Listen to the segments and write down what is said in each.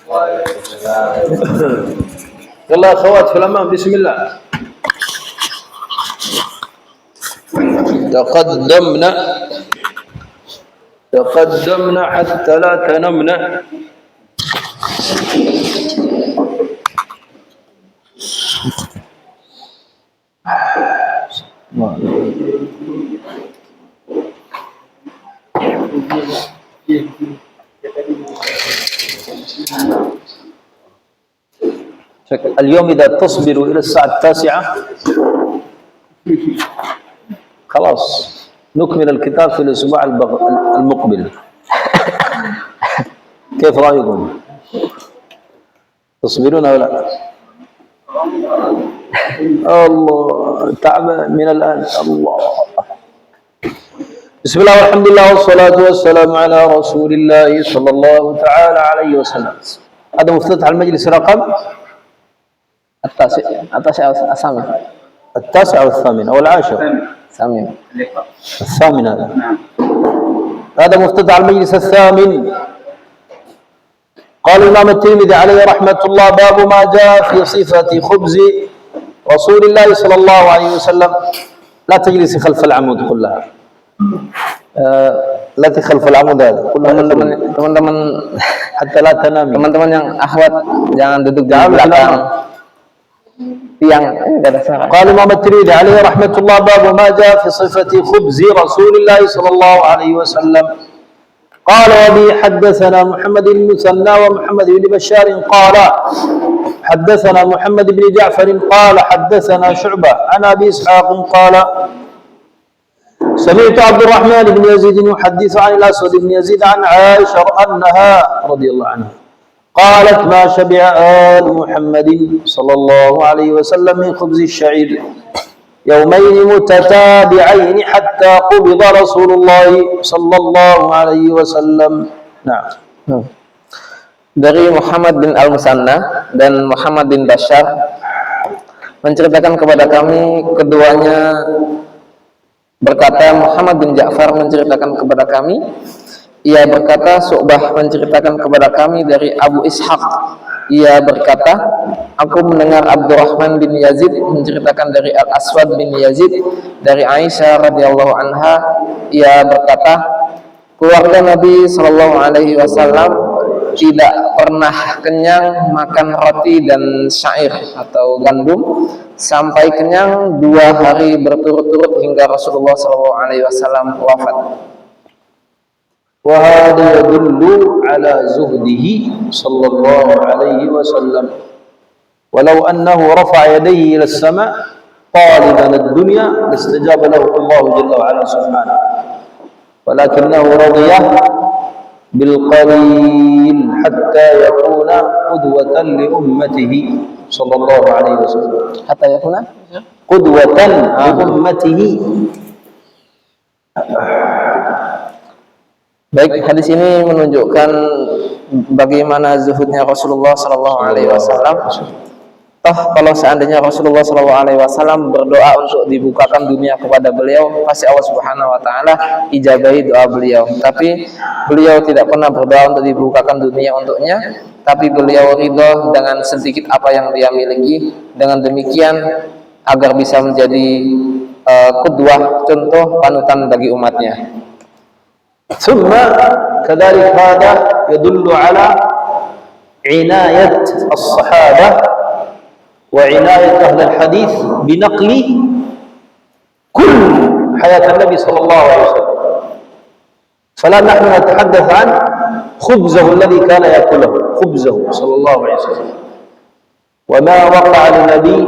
يلا يا اخوات في الامام، بسم الله. تقدمنا حتى لا تنمنا. اليوم إذا تصبروا إلى الساعة 9 خلاص نكمل الكتاب في الأسبوع المقبل. كيف رأيكم؟ تصبرون ولا لا؟ الله تعب من الآن. الله. بسم الله والحمد لله والصلاة والسلام على رسول الله صلى الله تعالى عليه وسلم. هذا مفتتح المجلس رقم التاسع أو الثامن أو العاشر؟ الثامن. هذا مفتتح المجلس الثامن. قال الإمام الترمذي عليه رحمة الله: باب ما جاء في صفة خبز رسول الله صلى الله عليه وسلم. لا تجلسي خلف العمود كلها. التي خلف العمود هذا teman-teman hatta la tanami. Teman-teman yang akhwat jangan duduk di belakang tiang. قال الإمام الترمذي عليه رحمة الله: باب ما جاء في صفة خبز رسول الله صلى الله عليه وسلم. قال: وبه حدثنا محمد بن المثنى ومحمد بن بشار قال حدثنا محمد بن جعفر قال حدثنا شعبة عن أبي إسحاق قال: سمعت عبد الرحمن بن يزيد يحدث عن الأسود بن يزيد عن عائشة أنها رضي الله عنها قالت: ما شبع آل محمد صلى الله عليه وسلم من خبز الشعير يومين متتابعين حتى قبض رسول الله صلى الله عليه وسلم. Nah. Dari Muhammad bin Al-Musanna dan Muhammad bin Bashar menceritakan kepada kami, keduanya berkata, Muhammad bin Ja'far menceritakan kepada kami, ia berkata, Syu'bah menceritakan kepada kami dari Abu Ishaq, ia berkata, aku mendengar Abdurrahman bin Yazid menceritakan dari Al-Aswad bin Yazid dari Aisyah radhiyallahu anha, ia berkata, keluarga Nabi sallallahu alaihi wasallam tidak pernah kenyang makan roti dan syair atau gandum sampai kenyang 2 hari berturut-turut hingga Rasulullah sallallahu alaihi wasallam wafat. وهذا يدل على زهده صلى الله عليه وسلم. ولو أنه رفع يديه إلى السماء طالبا الدنيا لاستجاب له الله جل وعلا سبحانه، ولكنه رضي بالقليل حتى يكون قدوة لأمته صلى الله عليه وسلم. حتى يكون قدوة لأمته. Baik, hadis ini menunjukkan bagaimana zuhudnya Rasulullah Sallallahu Alaihi Wasallam. Toh kalau seandainya Rasulullah Sallallahu Alaihi Wasallam berdoa untuk dibukakan dunia kepada beliau, pasti Allah Subhanahu Wa Taala ijabahi doa beliau. Tapi beliau tidak pernah berdoa untuk dibukakan dunia untuknya, tapi beliau ridho dengan sedikit apa yang dia miliki. Dengan demikian agar bisa menjadi qudwah, contoh panutan bagi umatnya. ثم كذلك هذا يدل على عناية الصحابة وعناية أهل الحديث بنقل كل حياة النبي صلى الله عليه وسلم. فلا نحن نتحدث عن خبزه الذي كان يأكله، خبزه صلى الله عليه وسلم، وما وقع للنبي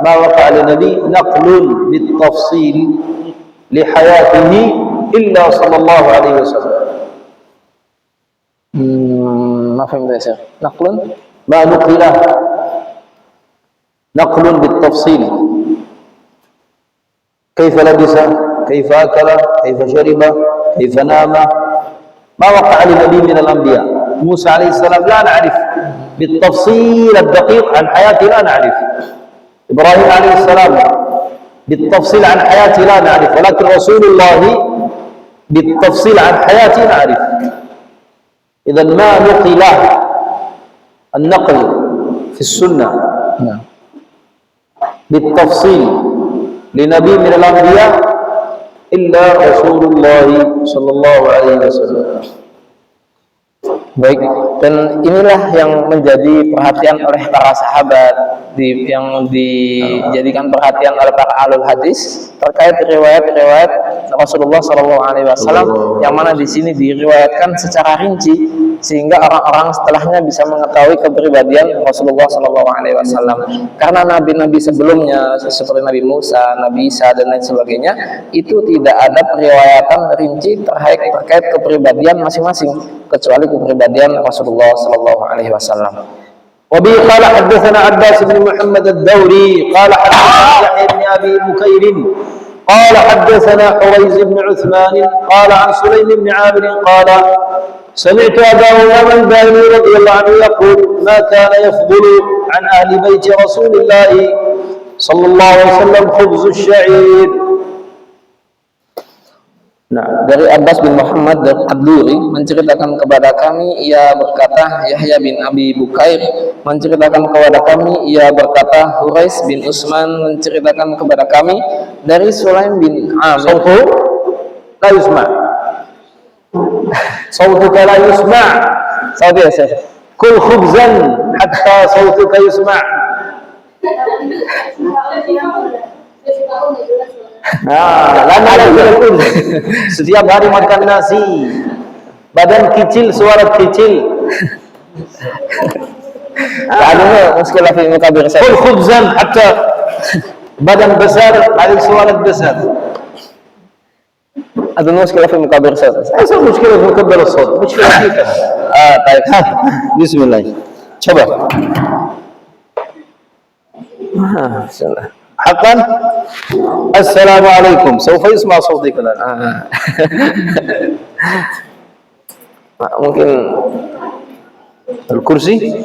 ما وقع للنبي نقل بالتفصيل لحياته إلا صلى الله عليه وسلم. ما فهمت يا شيخ. نقل ما نقل نقل بالتفصيل، كيف لبس، كيف أكل، كيف شرب، كيف نام، ما وقع لنبي من الأنبياء. موسى عليه السلام لا نعرف بالتفصيل الدقيق عن حياته، لا نعرف. إبراهيم عليه السلام بالتفصيل عن حياته لا نعرف، ولكن رسول الله بالتفصيل عن حياته نعرف. إذا ما نقل النقل في السنة بالتفصيل لنبي من الأنبياء إلا رسول الله صلى الله عليه وسلم. Baik, dan inilah yang menjadi perhatian oleh para sahabat, yang dijadikan perhatian oleh para ahlul hadis terkait riwayat-riwayat Rasulullah SAW, yang mana di sini diriwayatkan secara rinci sehingga orang-orang setelahnya bisa mengetahui kepribadian Rasulullah SAW. Karena nabi-nabi sebelumnya seperti Nabi Musa, Nabi Isa dan lain sebagainya itu tidak ada periwayatan rinci terkait kepribadian masing-masing kecuali kepribadian Rasulullah SAW. وبه قال حدثنا عباس بن محمد الدوري قال حدثنا يحيى بن أبي بكير قال حدثنا حريز بن عثمان قال عن سليم بن عامر قال سمعت أبا أمامة الباهلي رضي الله عنه يقول ما كان يفضل عن أهل بيت رسول الله صلى الله عليه وسلم خبز الشعير. Nah, dari Abbas bin Muhammad Ad-Duri menceritakan kepada kami, ia berkata, Yahya bin Abi Bukair menceritakan kepada kami, ia berkata, Hurais bin Utsman menceritakan kepada kami dari Sulaim bin Amir. صوته لا يسمع صوتك لا يسمع Saudi ya, Syekh. كل خبزا حتى صوتك يسمع. Lama pun setiap hari makan nasi, badan kecil, suara kecil. Ada muskilah fi mukabir saya. Kul khubzan hatta badan besar, ada suara besar. Ada muskilah fi mukabir saya. Asal muskilah mukabir الصوت, muskilah kita. Baik. Bismillah. Coba. Bismillah. حقا السلام عليكم سوف يسمع صوتك الآن. Mungkin الكرسي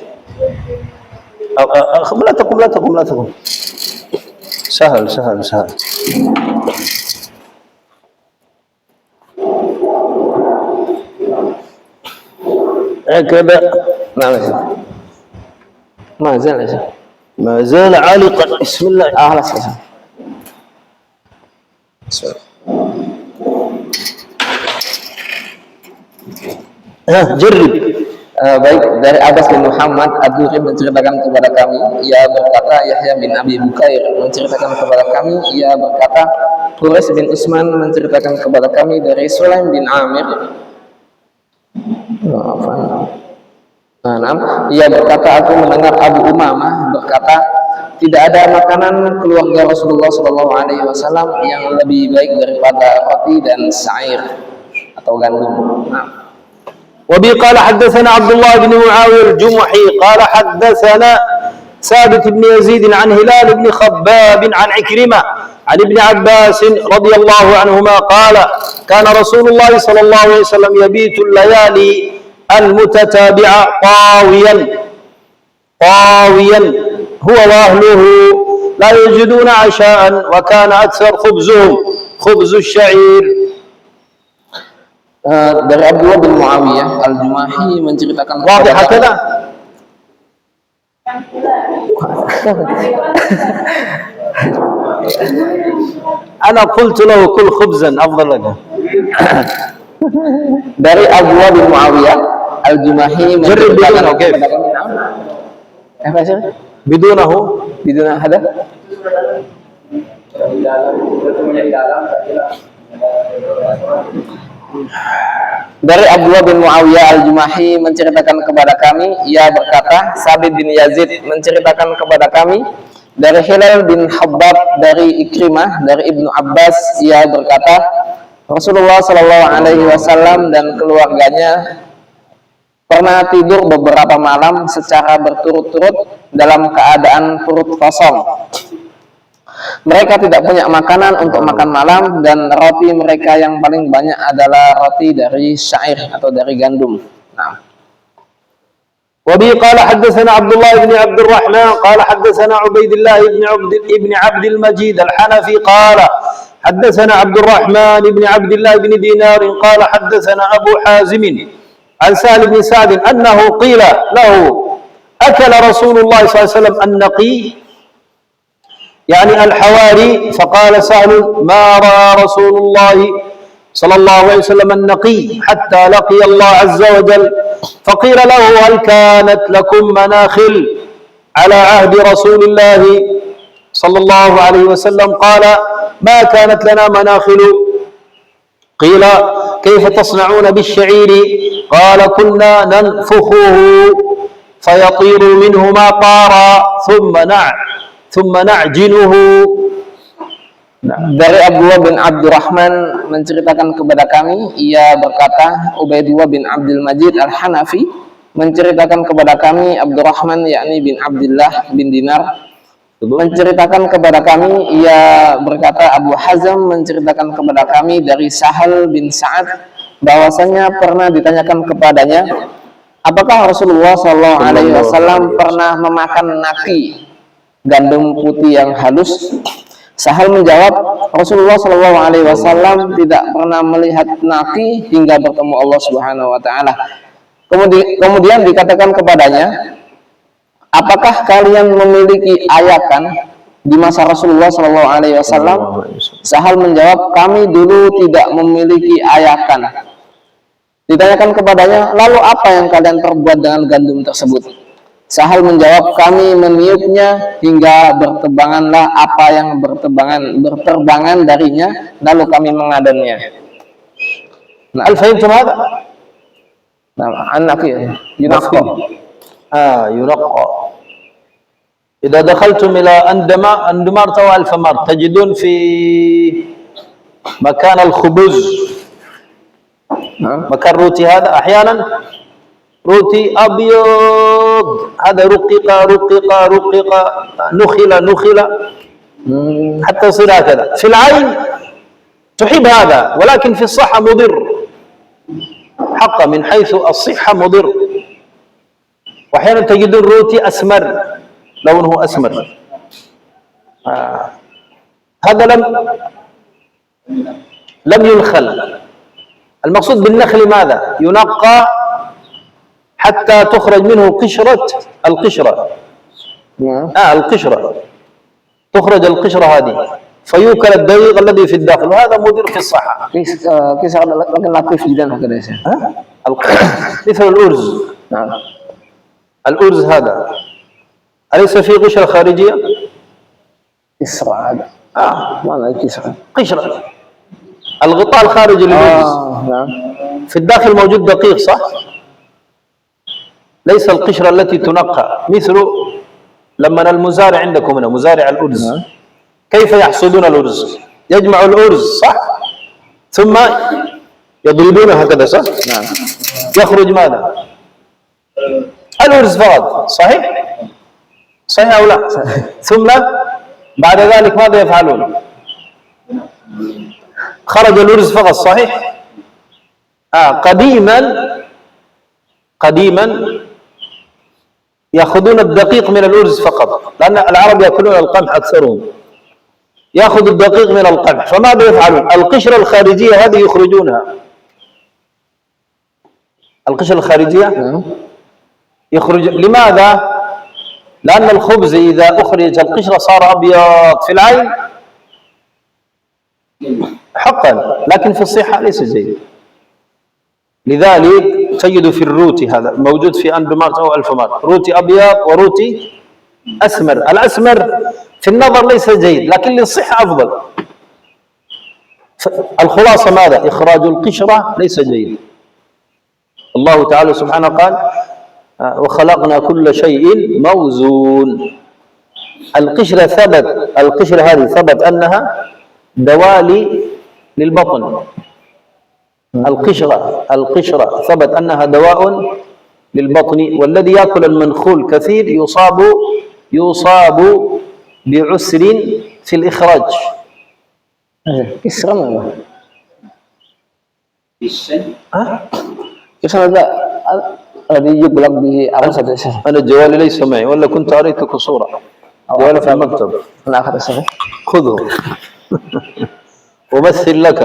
لا تقم سهل هكذا. ما زال عالقا. بسم الله. خلاص. جرب. Baik, dari Abbas bin Muhammad Ad-Duri menceritakan kepada kami, ia berkata, Yahya bin Abi Bukair menceritakan kepada kami, ia berkata, Hurais bin Utsman menceritakan kepada kami dari Sulaim bin Amir. Ia berkata, aku mendengar Abu Umamah berkata, tidak ada makanan keluarga Rasulullah SAW yang lebih baik daripada roti dan syair atau gandum. وبي قال حدثنا عبد الله بن معاوية الجمحي قال حدثنا ثابت بن يزيد عن هلال بن خباب عن عكرمة عن ابن عباس رضي الله عنهما قال كان رسول الله صلى الله عليه وسلم يبيت الليالي المتتابعة طاويا هو وأهله لا يجدون عشاء وكان أكثر خبزهم خبز الشعير. Dari Abdullah bin Muawiyah Al-Jumahi menceritakan واضح هكذا. أنا قلت له كل خبزا أفضل لك. Dari Abdullah bin Muawiyah Al-Jumahi menceritakan kepada kami. Apa sih? بدونه Biduna hada? Dari Abdullah bin Muawiyah Al-Jumahi menceritakan kepada kami, ia berkata, Sabit bin Yazid menceritakan kepada kami dari Hilal bin Habbab dari Ikrimah dari Ibnu Abbas, ia berkata, Rasulullah SAW dan keluarganya pernah tidur beberapa malam secara berturut-turut dalam keadaan perut kosong. Mereka tidak punya makanan untuk makan malam dan roti mereka yang paling banyak adalah roti dari syair atau dari gandum. Nah. وبه قال حدثنا عبد الله بن عبد الرحمن قال حدثنا عبيد الله بن عبد المجيد الحنفي قال حدثنا عبد الرحمن بن عبد الله بن دينار قال حدثنا أبو حازم عن سهل بن سعد أنه قيل له أكل رسول الله صلى الله عليه وسلم النقي يعني الحواري، فقال سهل ما رأى رسول الله صلى الله عليه وسلم النقي حتى لقي الله عز وجل. فقيل له هل كانت لكم مناخل على عهد رسول الله صلى الله عليه وسلم؟ قال ما كانت لنا مناخل. قيل كيف تصنعون بالشعير؟ قال كنا ننفخه فيطير منه ما طار ثم نعجنه. Dari Abdullah bin Abdurrahman menceritakan kepada kami, ia berkata, Ubaidullah bin Abdul Majid Al-Hanafi menceritakan kepada kami, Abdurrahman yakni bin Abdullah bin Dinar menceritakan kepada kami, ia berkata, Abu Hazm menceritakan kepada kami dari Sahal bin Sa'ad bahwasanya pernah ditanyakan kepadanya, apakah Rasulullah SAW pernah memakan naki, gandum putih yang halus? Sahal menjawab, Rasulullah SAW tidak pernah melihat naki hingga bertemu Allah Subhanahu Wa Taala. Kemudian dikatakan kepadanya, apakah kalian memiliki ayakan di masa Rasulullah SAW? Sahal menjawab, kami dulu tidak memiliki ayakan. Ditanyakan kepadanya, lalu apa yang kalian perbuat dengan gandum tersebut? Sahal menjawab, kami meniupnya hingga berterbanganlah apa yang berterbangan darinya, lalu kami mengadanya. هل فهمتم هذا؟ Anak yunaqqa. ينقى. إذا دخلتم إلى أندمار أو الفمار تجدون في مكان الخبز مكان روتي هذا أحيانا روتي أبيض، هذا رقق نخل حتى يصير هكذا. في العين تحب هذا، ولكن في الصحة مضر حقا، من حيث الصحة مضر. وأحيانا تجدون روتي أسمر، لونه أسمر. هذا لم ينخل. المقصود بالنخل ماذا؟ ينقى حتى تخرج منه القشرة. القشرة تخرج القشرة هذه فيوكل الدقيق الذي في الداخل، وهذا مضر في الصحة. Kisah latif jidan هكذا. مثل الأرز. نعم. الأرز هذا أليس فيه قشرة خارجية؟ قشرة هذا. ما قشرة. قشرة الغطاء الخارجي للأرز. نعم. في الداخل موجود دقيق، صح؟ ليس القشرة التي تنقى، مثل لما المزارع عندكم هنا مزارع الأرز، كيف يحصدون الأرز؟ يجمع الأرز، صح؟ ثم يضربونه هكذا، صح؟ نعم. يخرج ماذا؟ الأرز فقط، صحيح؟ صحيح أو لا؟ ثم بعد ذلك ماذا يفعلون؟ خرج الأرز فقط، صحيح؟ قديما يأخذون الدقيق من الأرز فقط، لأن العرب يأكلون القمح أكثرهم، يأخذ الدقيق من القمح. فماذا يفعلون؟ القشرة الخارجية هذه يخرجونها، القشرة الخارجية يخرج. لماذا؟ لأن الخبز إذا أخرج القشرة صار أبيض في العين حقا، لكن في الصحة ليس جيد. لذلك تجد في الروتي هذا موجود في أندمارت أو الفمار، روتي أبيض وروتي أسمر. الأسمر في النظر ليس جيد، لكن للصحة أفضل. الخلاصة ماذا؟ إخراج القشرة ليس جيد. الله تعالى سبحانه قال وخلقنا كل شيء موزون. القشرة هذه ثبت أنها دواء للبطن. القشرة ثبت أنها دواء للبطن، والذي يأكل المنخول كثير يصاب بعسر في الإخراج. قشرة ما قشرة الذي يبلغ به أرسل. أنا جوالي ليس معي، ولا كنت أريتك صورة. جوالي في المكتب، أنا أخذ السفر. خذه أمثل لك.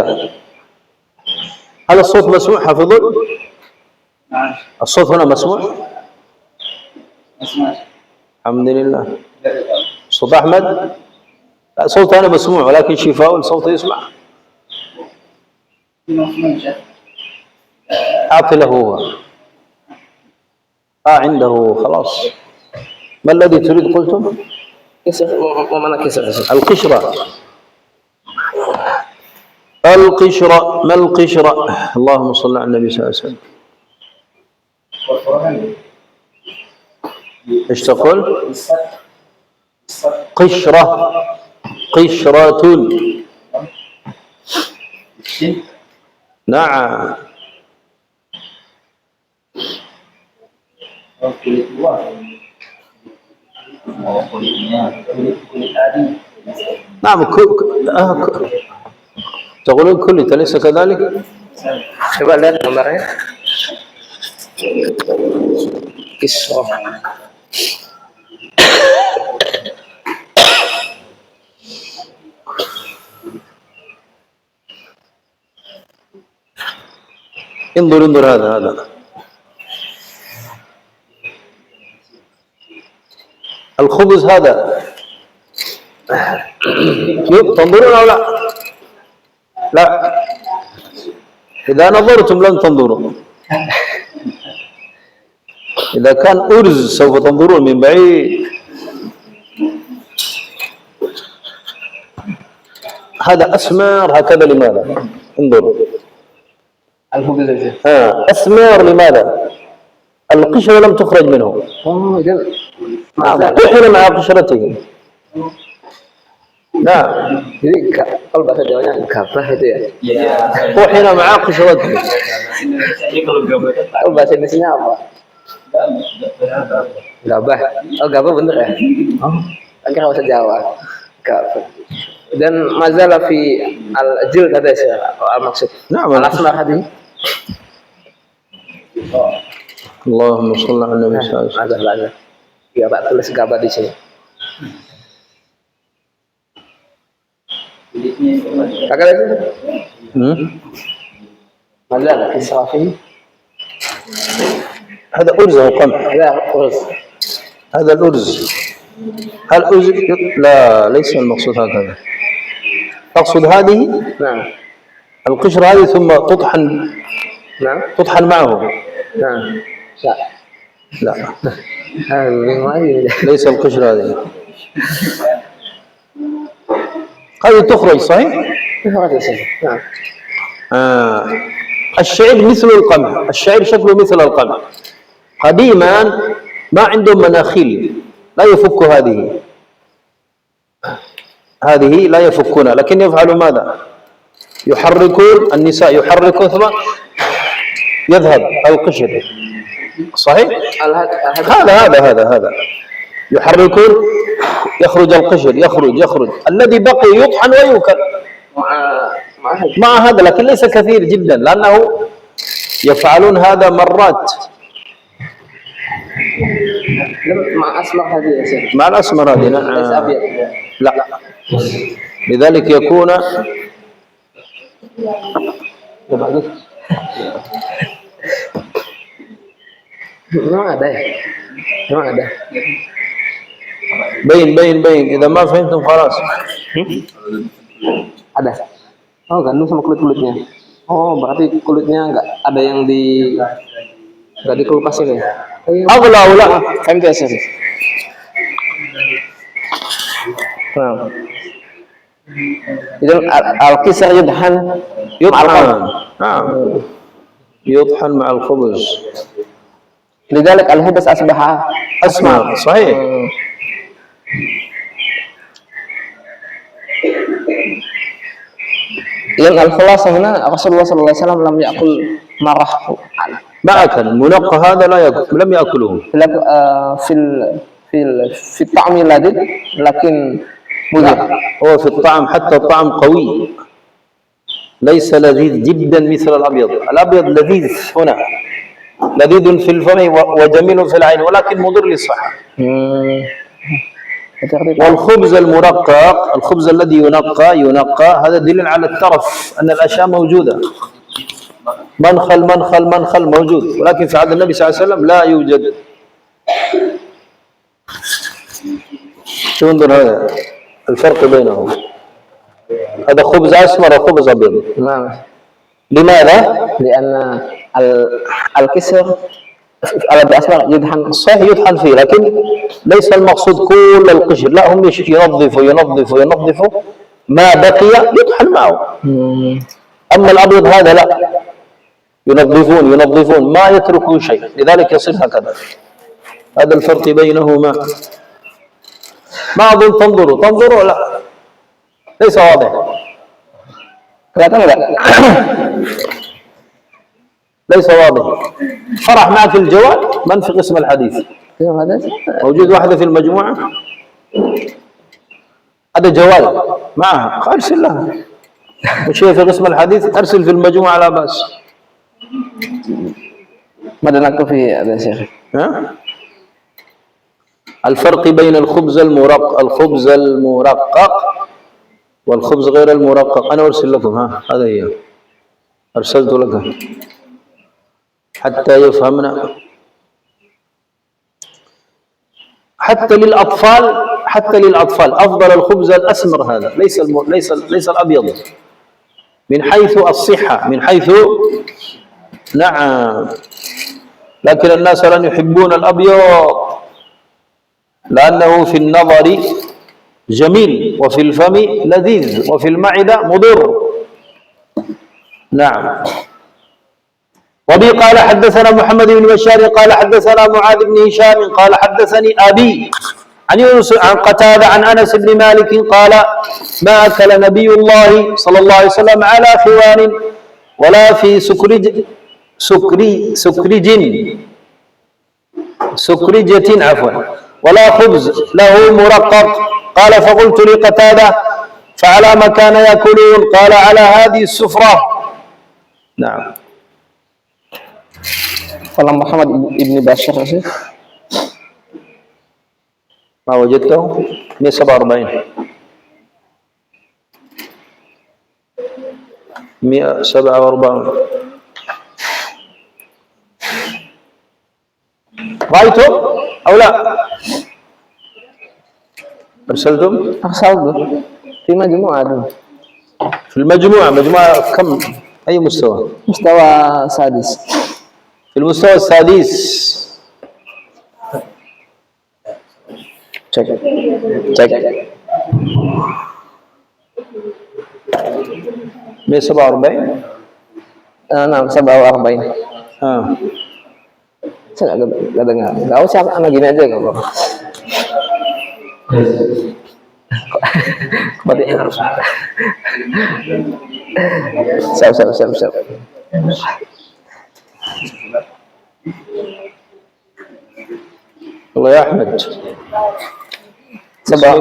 هل الصوت مسموع حافظون؟ الصوت هنا مسموع؟ الحمد لله. صوت أحمد؟ لا، صوت أنا مسموع ولكن شفاء صوته يسمع. أعطي له هو. عنده خلاص. ما الذي تريد قلتم؟ القشرة. القشرة، ما القشرة؟ اللهم صل على النبي صلى الله عليه وسلم. ايش تقول؟ قشرة، قشرة. نعم. نعم. تقولون كلية أليس كذلك؟ Coba lihat gambarnya. Kisah. انظر هذا الخبز هذا. تنظرون أو لا؟ لا، إذا نظرتم لن تنظروا. إذا كان أرز سوف تنظرون من بعيد. هذا أسمر هكذا، لماذا؟ انظروا. الخبز أسمر لماذا؟ القشرة لم تخرج منه. طحن مع قشرته. نعم. Jadi kalau bahasa Jawanya gabah itu ya? طحن مع قشرته. Kalau bahasa Indonesia apa? Gabah. Oh, gabah bener ya? Oh, kira bahasa Jawa. Gabah. Dan mazalah fi al-jil kata saya, al-maksud. Nah, al-asmar hadi. Allahumma shalli ala Nabi sallallahu alaihi wasallam. Ya, Pak, tulis gabah di sini. Kakak itu? Mazalah kisah fi. هذا أرز أو قمح؟ هذا أرز. هذا الأرز. هل أرز؟ لا، ليس المقصود هكذا. تقصد هذه؟ نعم. القشرة هذه ثم تطحن. نعم. تطحن معه. نعم. لا. لا. ليس القشرة هذه. هذه تخرج صحيح؟ نعم. الشعير مثل القمح. الشعير شكله مثل القمح. قديما ما عندهم مناخيل، لا يفك هذه لا يفكونها، لكن يفعلوا ماذا؟ يحركون، النساء يحركون ثم يذهب القشر. صحيح؟ هذا يحركون، يخرج القشر، يخرج الذي بقي يطحن ويوكل مع هذا، لكن ليس كثير جدا لأنه يفعلون هذا مرات. مع أسمر هذه يا شيخ. مع الأسمر هذه. ليس أبيض. لا، لذلك يكون memang ada ya? Memang ada. بين إذا ما فهمتم خلاص. Ada. Oh, gandum sama kulitnya. Oh, berarti kulitnya nggak ada yang nggak dikelupasin ya? أغلى ولا فهمت يا شيخ. Nah. Jadi al-kisar yudhan. نعم. يطحن مع الخبز. لذلك الهدس أصبح أسمر. صحيح. yang al-khulasa huna Rasulullah sallallahu alaihi wasallam lam ya'kul marah. ما أكل المنقى هذا، لا يأكل، لم يأكله. في الطعم لذيذ لكن مذهب. هو في الطعم حتى الطعم قوي، ليس لذيذ جدا مثل الأبيض. الأبيض لذيذ هنا، لذيذ في الفم وجميل في العين، ولكن مضر للصحة. والخبز المرقق، الخبز الذي ينقى هذا دليل على الترف، أن الأشياء موجودة. منخل موجود، ولكن في عهد النبي صلى الله عليه وسلم لا يوجد. شو انظر هذا الفرق بينهم، هذا خبز أسمر وخبز أبيض. نعم. لماذا؟ لأن الكسر الأسمر يدهن. صحيح يطحن فيه، لكن ليس المقصود كل القشر، لا، هم ينظفوا ما بقي يطحن معه. أما الأبيض هذا لا، ينظفون ما يتركوا شيء، لذلك يصير هكذا. هذا الفرق بينهما. ما أظن تنظروا لا، ليس واضح. Kelihatan enggak? ليس واضح. فرح معك في الجوال، من في قسم الحديث موجود واحدة في المجموعة، هذا جوال معها، أرسل لها. مش هي في قسم الحديث، أرسل في المجموعة لا بأس. Badan aku fi ada Syekh. الفرق بين الخبز المرقق والخبز غير المرقق، أنا أرسل لكم، هذا هي، أرسلت لك حتى يفهمنا. حتى للأطفال أفضل الخبز الأسمر، هذا ليس الأبيض، من حيث الصحة، من حيث نعم. لكن الناس لن يحبون الأبيض لأنه في النظر جميل، وفي الفم لذيذ، وفي المعدة مضر. نعم. وبي قال حدثنا محمد بن بشار قال حدثنا معاذ بن هشام قال حدثني أبي عن يونس عن قتادة عن أنس بن مالك قال ما أكل نبي الله صلى الله عليه وسلم على خوان ولا في سكرجة ولا خبز له مرقق. قال فقلت لقتادة فعلى ما كان يأكلون؟ قال على هذه السفرة. نعم. Kalau Muhammad ibni Bashar sih, ما وجدته 147 رأيتم أو لا؟ أرسلتم؟ أرسلت في مجموعة. في المجموعة كم؟ أي مستوى؟ مستوى سادس. في المستوى السادس. cek 147. Nah, 47. Saya nggak dengar. Nggak usah, anak gini aja nggak apa-apa. Berarti harus. Siap. الله يا أحمد. بسم الله.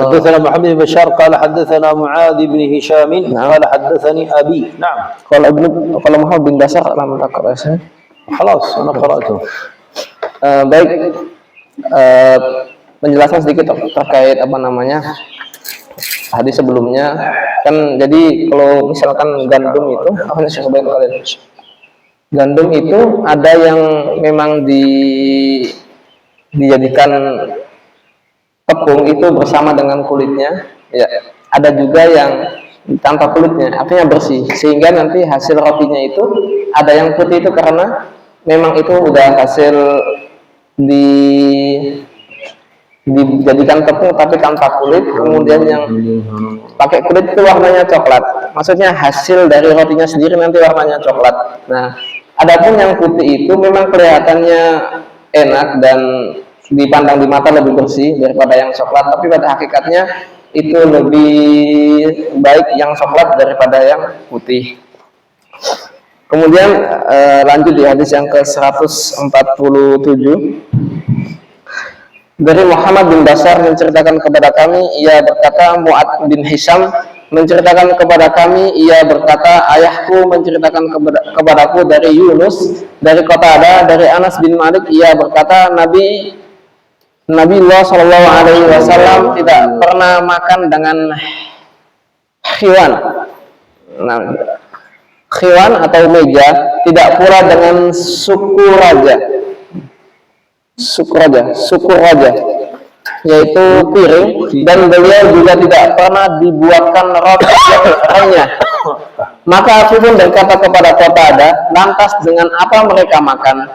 حدثنا محمد بن بشار قال حدثنا معاذ بن هشام قال حدثني أبي. نعم. Kalau Muhammad bin Bashar lama tak rasa. خلاص أنا قرأته. Baik, penjelasan sedikit terkait hadis sebelumnya kan. Jadi kalau misalkan gandum itu, gandum itu ada yang memang dijadikan tepung itu bersama dengan kulitnya, ya. Ada juga yang tanpa kulitnya, artinya bersih, sehingga nanti hasil rotinya itu ada yang putih itu karena memang itu udah hasil dijadikan tepung tapi tanpa kulit. Kemudian yang pakai kulit itu warnanya coklat, maksudnya hasil dari rotinya sendiri nanti warnanya coklat. Nah, adapun yang putih itu memang kelihatannya enak dan dipandang di mata lebih bersih daripada yang coklat, tapi pada hakikatnya itu lebih baik yang coklat daripada yang putih. Kemudian lanjut di hadis yang ke-147. Dari Muhammad bin Bashar menceritakan kepada kami, ia berkata, Mu'ad bin Hisham menceritakan kepada kami, ia berkata, ayahku menceritakan kepadaku dari Yunus, dari Qatadah, dari Anas bin Malik, ia berkata, Nabi Allah Shallallahu Alaihi Wasallam tidak pernah makan dengan khiwan. Nah, khiwan atau meja tidak pula dengan suku raja. Suku raja, yaitu piring, dan beliau juga tidak pernah dibuatkan roti yang renyah. Maka aku pun berkata kepada Qatadah, lantas dengan apa mereka makan?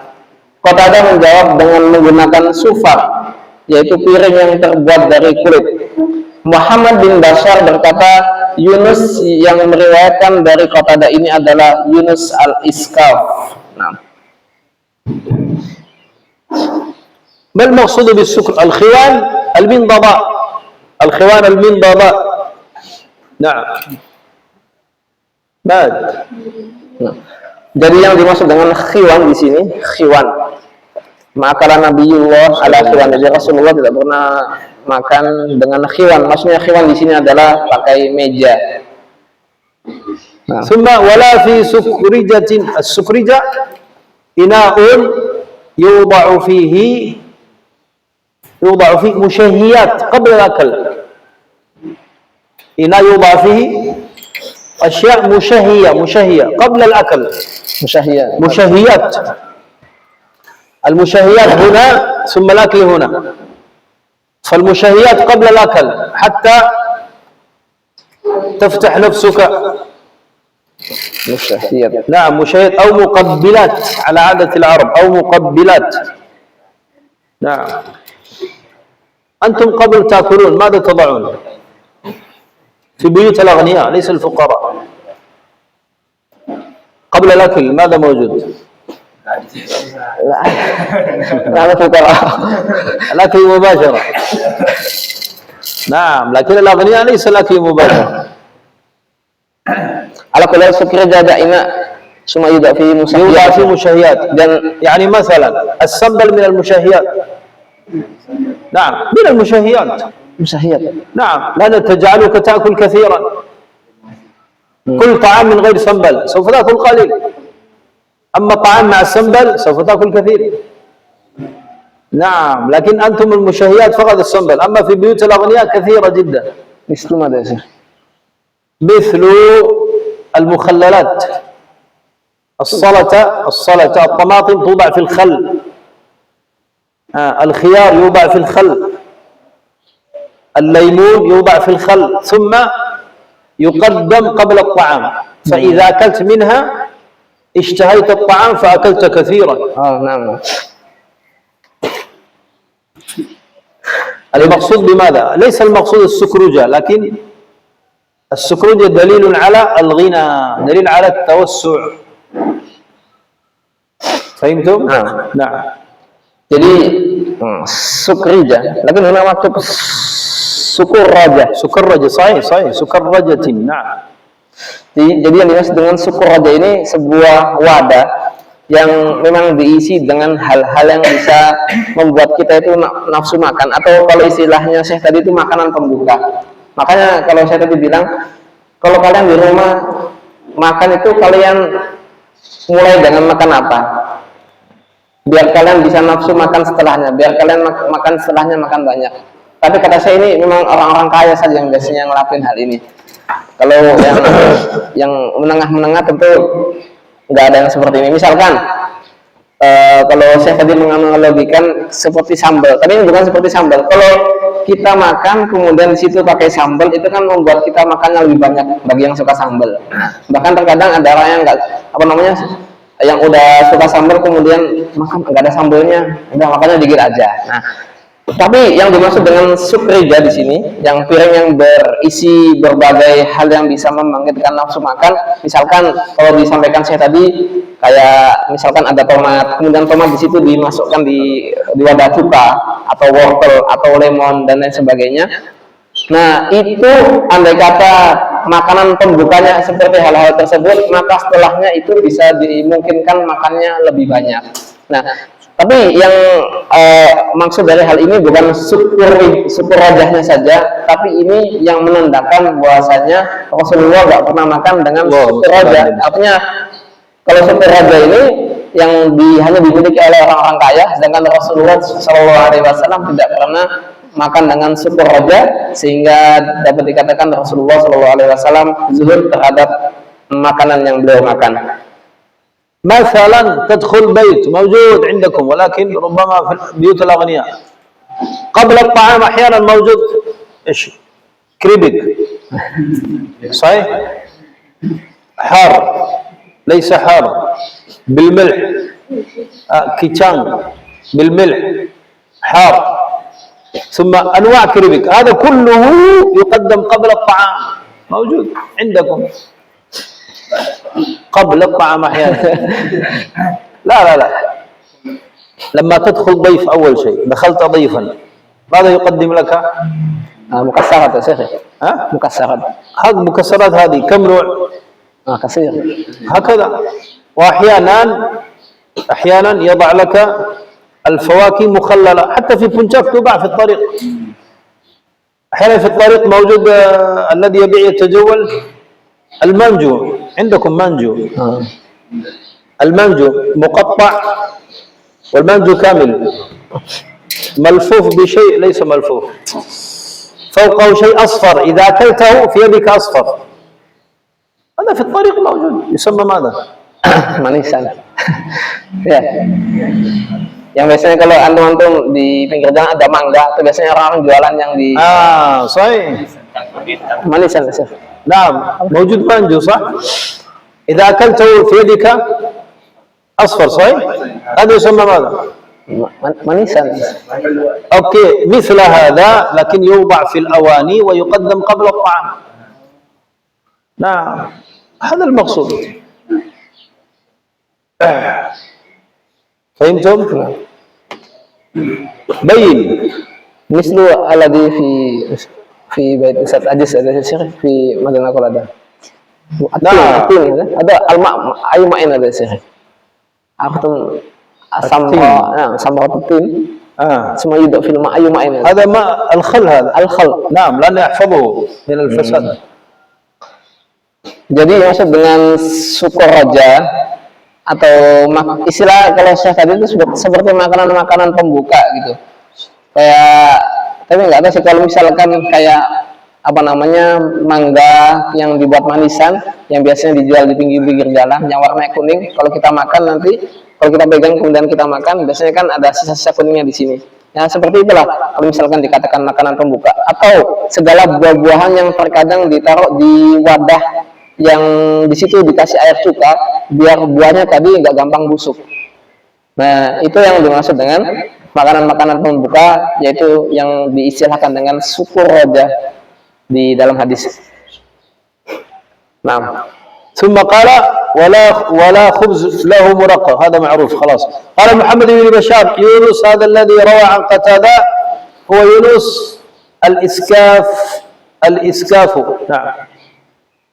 Qatadah menjawab dengan menggunakan sufar, yaitu piring yang terbuat dari kulit. Muhammad bin Bashar berkata, Yunus yang meriwayatkan dari Qatadah ini adalah Yunus al-Iskaf. Nah. ما المقصود بالسكر؟ الخوان المنضداء، الخوان المنضداء. نعم. ماد. Nah. Jadi yang dimaksud dengan khiwan di sini, khiwan. Makalah Nabiullah ala khiwan. Jadi Rasulullah tidak pernah makan dengan khiwan. Maksudnya khiwan di sini adalah pakai meja. ثم ولا في سكرجة، السكرجة إناء يوضع فيه مشهيات قبل الأكل. إناء يوضع فيه أشياء مشهية قبل الأكل. مشهيات. المشهيات هنا ثم الأكل هنا. فالمشهيات قبل الأكل حتى تفتح نفسك. Musyahiyat. نعم مشهيات أو مقبلات على عادة العرب، أو مقبلات. نعم. أنتم قبل تأكلون ماذا تضعون؟ في بيوت الأغنياء ليس الفقراء. قبل الأكل ماذا موجود؟ لا الفقراء. الأكل مباشرة. نعم لكن الأغنياء ليس الأكل مباشرة. Ala kulli sukri jada ina suma yuda fi يوضع في مشهيات. dan يعني مثلا السنبل من المشهيات. نعم من المشهيات. musyahiyat. نعم لأن تجعلك تأكل كثيرا. كل طعام من غير سنبل سوف تأكل قليل، أما طعام مع السنبل سوف تأكل كثير. نعم لكن أنتم المشهيات فقط السنبل، أما في بيوت الأغنياء كثيرة جدا. Mislu ada sih. مثل المخللات، السلطة، الطماطم توضع في الخل، الخيار يوضع في الخل، الليمون يوضع في الخل ثم يقدم قبل الطعام، فإذا أكلت منها اشتهيت الطعام فأكلت كثيرا. نعم. المقصود بماذا؟ ليس المقصود السكرجة، لكن السكرجة دليل على الغنى، دليل على التوسع. فهمتم؟ نعم. Jadi sukrija, tapi huna maktub sukur raja. صحيح سكرجة. نعم. Jadi yang dimaksud dengan sukur raja ini sebuah wadah yang memang diisi dengan hal-hal yang bisa membuat kita itu nafsu makan, atau kalau istilahnya Syekh tadi itu makanan pembuka. Makanya kalau saya tadi bilang, kalau kalian di rumah makan itu kalian mulai dengan makan apa? Biar kalian bisa nafsu makan setelahnya, biar kalian makan setelahnya makan banyak. Tapi kata saya ini memang orang-orang kaya saja yang biasanya ngelakuin hal ini. Kalau yang menengah-menengah tentu nggak ada yang seperti ini. Misalkan kalau saya tadi menganalogikan seperti sambal, tapi ini bukan seperti sambal. Kalau kita makan kemudian di situ pakai sambal, itu kan membuat kita makannya lebih banyak bagi yang suka sambal. Bahkan terkadang ada orang yang nggak yang udah suka sambal kemudian makan nggak ada sambalnya, udah makannya dikit aja. Nah, tapi yang dimaksud dengan sukrija di sini, yang piring yang berisi berbagai hal yang bisa membangkitkan nafsu makan. Misalkan kalau disampaikan saya tadi, kayak misalkan ada tomat, kemudian tomat di situ dimasukkan di wadah cuka atau wortel atau lemon dan lain sebagainya. Nah, itu andai kata makanan pembukanya seperti hal-hal tersebut, maka setelahnya itu bisa dimungkinkan makannya lebih banyak. Nah, tapi yang maksud dari hal ini bukan syukur rajahnya saja, tapi ini yang menandakan bahwasanya Rasulullah nggak pernah makan dengan syukur rajah. Artinya kalau syukur rajah ini yang hanya dimiliki oleh orang-orang kaya, sedangkan Rasulullah SAW tidak pernah makan dengan syukur raja, sehingga dapat dikatakan Rasulullah SAW zuhud terhadap makanan yang beliau makan. مثلا تدخل بيت موجود عندكم ولكن ربما في بيوت الأغنياء قبل الطعام أحيانا موجود إيش كريبك صحيح حار ليس حار بالملح كيتشان بالملح حار ثم أنواع كريبك هذا كله يقدم قبل الطعام موجود عندكم قبل الطعام أحيانا لا لما تدخل ضيف أول شيء دخلت ضيفا ماذا يقدم لك؟ مكسرات يا شيخ. مكسرات. هذه المكسرات هذه كم نوع؟ كثير. هكذا. وأحيانا يضع لك الفواكه مخللة حتى في بنشاك تباع في الطريق أحيانا في الطريق موجود الذي يبيع يتجول المانجو عندكم مانجو المانجو مقطع والمانجو كامل ملفوف بشيء ليس ملفوف فوقه شيء أصفر إذا أكلته في يدك أصفر هذا في الطريق موجود يسمى ماذا؟ Manisan. Ya. Yang biasanya kalau antum di pinggir jalan ada mangga, itu biasanya orang jualan yang di صحيح manisan ya. نعم موجود مانجو صح؟ إذا أكلته في يدك أصفر صحيح؟ هذا يسمى ماذا؟ Manisan. أوكي مثل هذا لكن يوضع في الأواني ويقدم قبل الطعام نعم هذا المقصود فهمتم؟ بين مثل الذي في بيت Ustaz Ajis ada Syekh fi Madinah Qolada. Ada ayu main ada Syekh. Aku tuh sama tin. Semua yudak film ayu main. هذا ما الخل هذا Al-khal. نعم لأنه يحفظه من الفساد Jadi maksud dengan syukur raja atau istilah kalau Syekh tadi itu seperti makanan-makanan pembuka gitu. Kayak tapi nggak tahu sih kalau misalkan kayak apa namanya mangga yang dibuat manisan yang biasanya dijual di pinggir-pinggir jalan yang warnanya kuning, kalau kita makan nanti kalau kita pegang kemudian kita makan biasanya kan ada sisa-sisa kuningnya di sini. Ya seperti itulah kalau misalkan dikatakan makanan pembuka atau segala buah-buahan yang terkadang ditaruh di wadah yang di situ dikasih air cuka biar buahnya tadi nggak gampang busuk. Nah itu yang dimaksud dengan makanan-makanan pembuka, yaitu yang diistilahkan dengan syukur raja di dalam hadis. Nah, ثم قال ولا خبز له مرقى هذا معروف خلاص. قال محمد بن بشار يونس هذا الذي روى عن قتادة هو يونس الإسكاف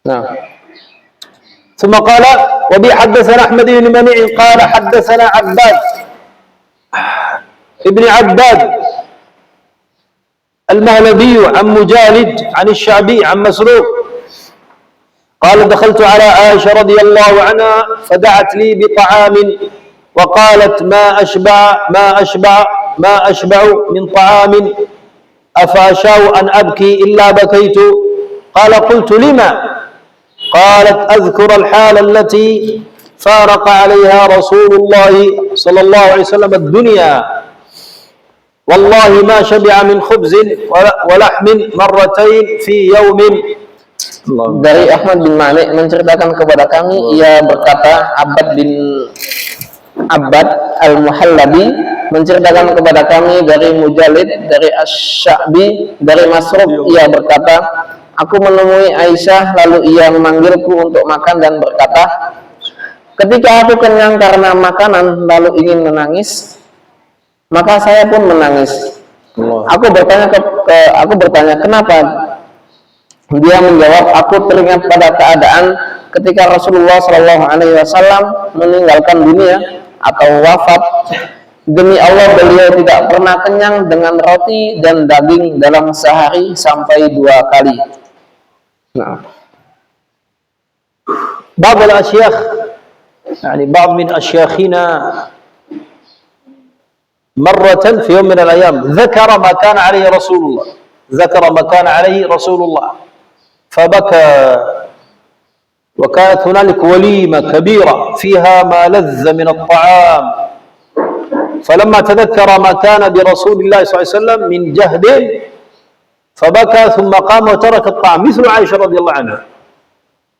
نعم. ثم قال وبي حدثنا أحمد بن منيع قال حدثنا عباد ابن عباد المهلبي عن مجالد عن الشعبي عن مسروق قال دخلت على عائشة رضي الله عنها فدعت لي بطعام وقالت ما أشبع من طعام أفأشاء أن أبكي إلا بكيت قال قلت لما قالت أذكر الحال التي فارق عليها رسول الله صلى الله عليه وسلم الدنيا والله ما شبع من خبز ولحم مرتين في يوم. Dari Ahmad bin Malik menceritakan kepada kami, ia berkata, Abbad al-Muhallabi menceritakan kepada kami dari Mujalid, dari Asy-Sya'bi, dari Masruq, ia berkata, aku menemui Aisyah lalu ia memanggilku untuk makan dan berkata, ketika aku kenyang karena makanan lalu ingin menangis, maka saya pun menangis. Aku bertanya kenapa? Dia menjawab, aku teringat pada keadaan ketika Rasulullah SAW meninggalkan dunia atau wafat. Demi Allah beliau tidak pernah kenyang dengan roti dan daging dalam sehari sampai 2 kali. Nah, بعض الأشياخ يعني بعض من أشياخنا مرة في يوم من الأيام ذكر ما كان عليه رسول الله، ذكر ما كان عليه رسول الله فبكى، وكانت هنالك وليمة كبيرة فيها ما لذ من الطعام، فلما تذكر ما كان برسول الله صلى الله عليه وسلم من جهد فبكى ثم قام وترك الطعام مثل عائشة رضي الله عنها.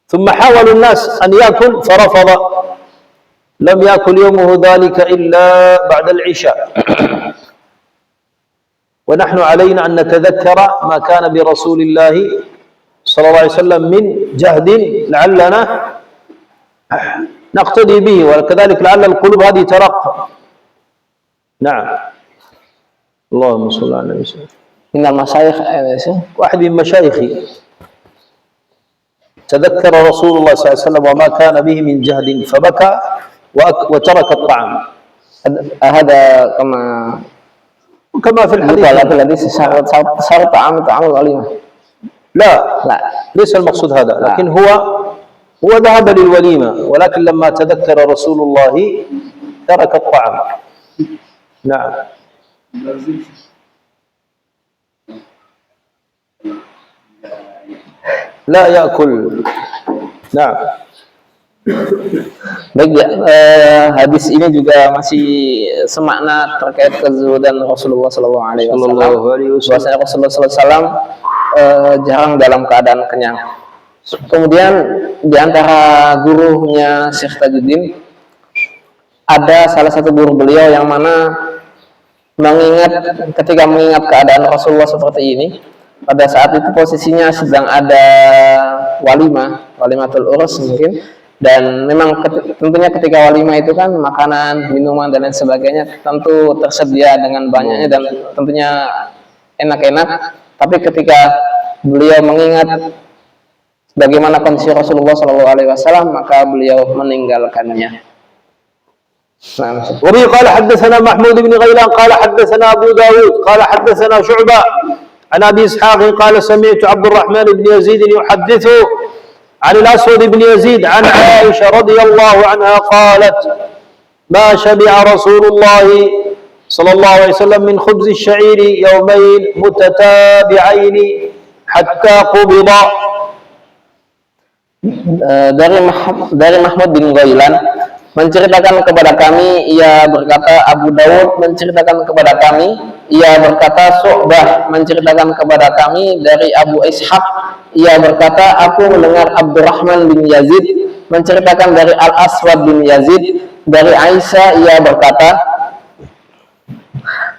ثم حاول الناس أن يأكل فرفض، لم يأكل يومه ذلك إلا بعد العشاء. ونحن علينا أن نتذكر ما كان برسول الله صلى الله عليه وسلم من جهد لعلنا نقتدي به، وكذلك لعل القلوب هذه ترقى. نعم. اللهم صل على النبي صلى الله عليه وسلم. من المشايخ واحد من مشايخي تذكر رسول الله صلى الله عليه وسلم وما كان به من جهد فبكى وترك الطعام. هذا كما في الحديث الذي صار طعام الوليمة. لا لا ليس المقصود هذا، لكن هو ذهب للوليمة، ولكن لما تذكر رسول الله ترك الطعام. نعم. لا يأكل. نعم. Baik, hadis ini juga masih semakna terkait kezuhudan Rasulullah SAW. Bahwasanya Rasulullah SAW jarang dalam keadaan kenyang. Kemudian di antara gurunya Syekh Tajuddin ada salah satu guru beliau yang mana ketika mengingat keadaan Rasulullah seperti ini, pada saat itu posisinya sedang ada walimatul urus mungkin, dan memang tentunya ketika walimah itu kan makanan, minuman dan lain sebagainya tentu tersedia dengan banyaknya dan tentunya enak-enak. Tapi ketika beliau mengingat bagaimana kondisi Rasulullah SAW, maka beliau meninggalkannya. وبه قال حدثنا محمود بن غيلان قال حدثنا أبو داود قال حدثنا شعبة عن أبي إسحاق قال سمعت عبد الرحمن بن يزيد يحدث عن الأسود بن يزيد عن عائشة رضي الله عنها قالت ما شبع رسول الله صلى الله عليه وسلم من خبز الشعير يومين متتابعين حتى قبض. Dari Mahmud bin Ghailan menceritakan kepada kami, ia berkata, Abu Dawud menceritakan kepada kami, ia berkata, Syu'bah menceritakan kepada kami dari Abu Ishaq, ia berkata, aku mendengar Abdurrahman bin Yazid menceritakan dari Al-Aswad bin Yazid dari Aisyah, ia berkata,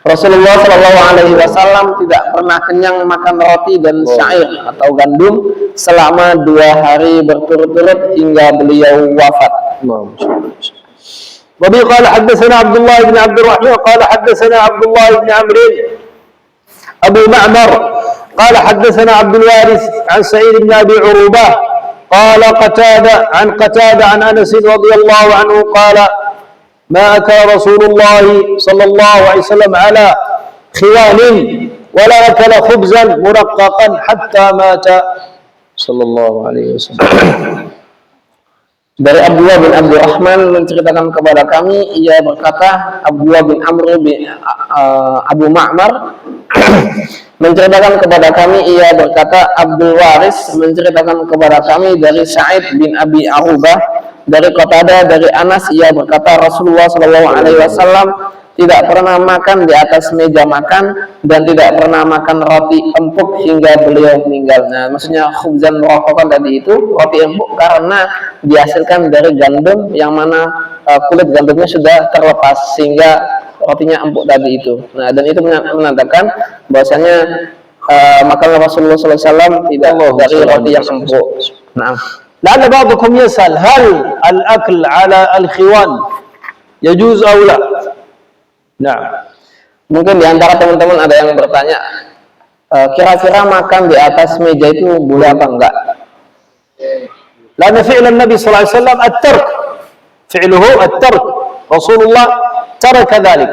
Rasulullah SAW tidak pernah kenyang makan roti dan syair atau gandum selama 2 hari berturut-turut hingga beliau wafat. وبه قال حدثنا عبد الله بن عبد الرحمن قال حدثنا عبد الله بن عمرو أبو معمر قال حدثنا عبد الوارث عن سعيد بن أبي عروبة قال قتادة عن أنس رضي الله عنه قال ما أكل رسول الله صلى الله عليه وسلم على خوان ولا أكل خبزا مرققا حتى مات صلى الله عليه وسلم. Dari Abdullah bin Abdurrahman menceritakan kepada kami, ia berkata, Abdullah bin Amr bin Abu Ma'mar menceritakan kepada kami, ia berkata, Abdul Waris menceritakan kepada kami dari Sa'id bin Abi Arubah dari Qatadah dari Anas, ia berkata, Rasulullah SAW tidak pernah makan di atas meja makan dan tidak pernah makan roti empuk hingga beliau meninggal. Nah, maksudnya khubzan muraqqaqan tadi itu roti empuk karena dihasilkan dari gandum yang mana kulit gandumnya sudah terlepas sehingga rotinya empuk tadi itu. Nah, dan itu menandakan bahwasanya makanan Rasulullah SAW tidak dari roti yang empuk. Nah, لعل بعضكم يسأل هل الأكل على الخوان يجوز أو لا؟ Nah, mungkin di antara teman-teman ada yang bertanya, kira-kira makan di atas meja itu boleh apa enggak? لأن فعل النبي صلى الله عليه وسلم الترك، فعله الترك، Rasulullah ترك ذلك.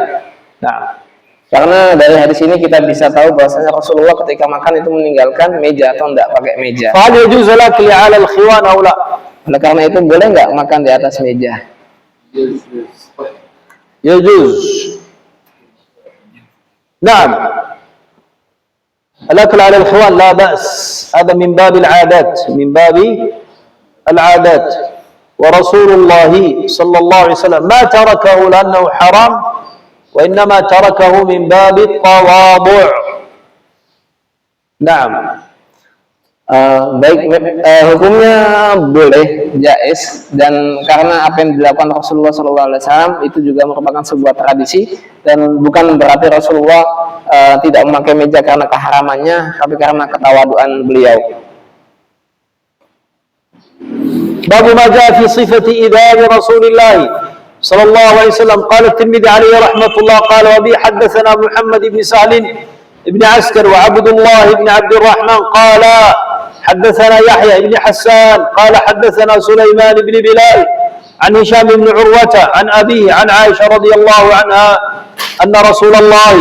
Nah, karena dari hadis ini kita bisa tahu bahwasanya Rasulullah ketika makan itu meninggalkan meja atau enggak pakai meja. فهل يجوز الأكل على الخوان أو لا؟ Oleh karena itu boleh enggak makan di atas meja? يجوز. نعم الأكل على الإخوان لا بأس، هذا من باب العادات، من باب العادات. ورسول الله صلى الله عليه وسلم ما تركه لأنه حرام، وإنما تركه من باب التواضع. نعم. Hukumnya boleh, jais, dan karena apa yang dilakukan Rasulullah SAW itu juga merupakan sebuah tradisi, dan bukan berarti Rasulullah tidak memakai meja karena keharamannya, tapi karena ketawaduan beliau. باب ما جاء في صفة إذان رسول الله صلى الله عليه وسلم. قال الترمذي عليه رحمة الله قال وبه حدثنا محمد بن سهل بن عسكر وعبد الله بن عبد الرحمن قال حدثنا يحيى بن حسان قال حدثنا سليمان بن بلال عن هشام بن عروة عن أبيه عن عائشة رضي الله عنها أن رسول الله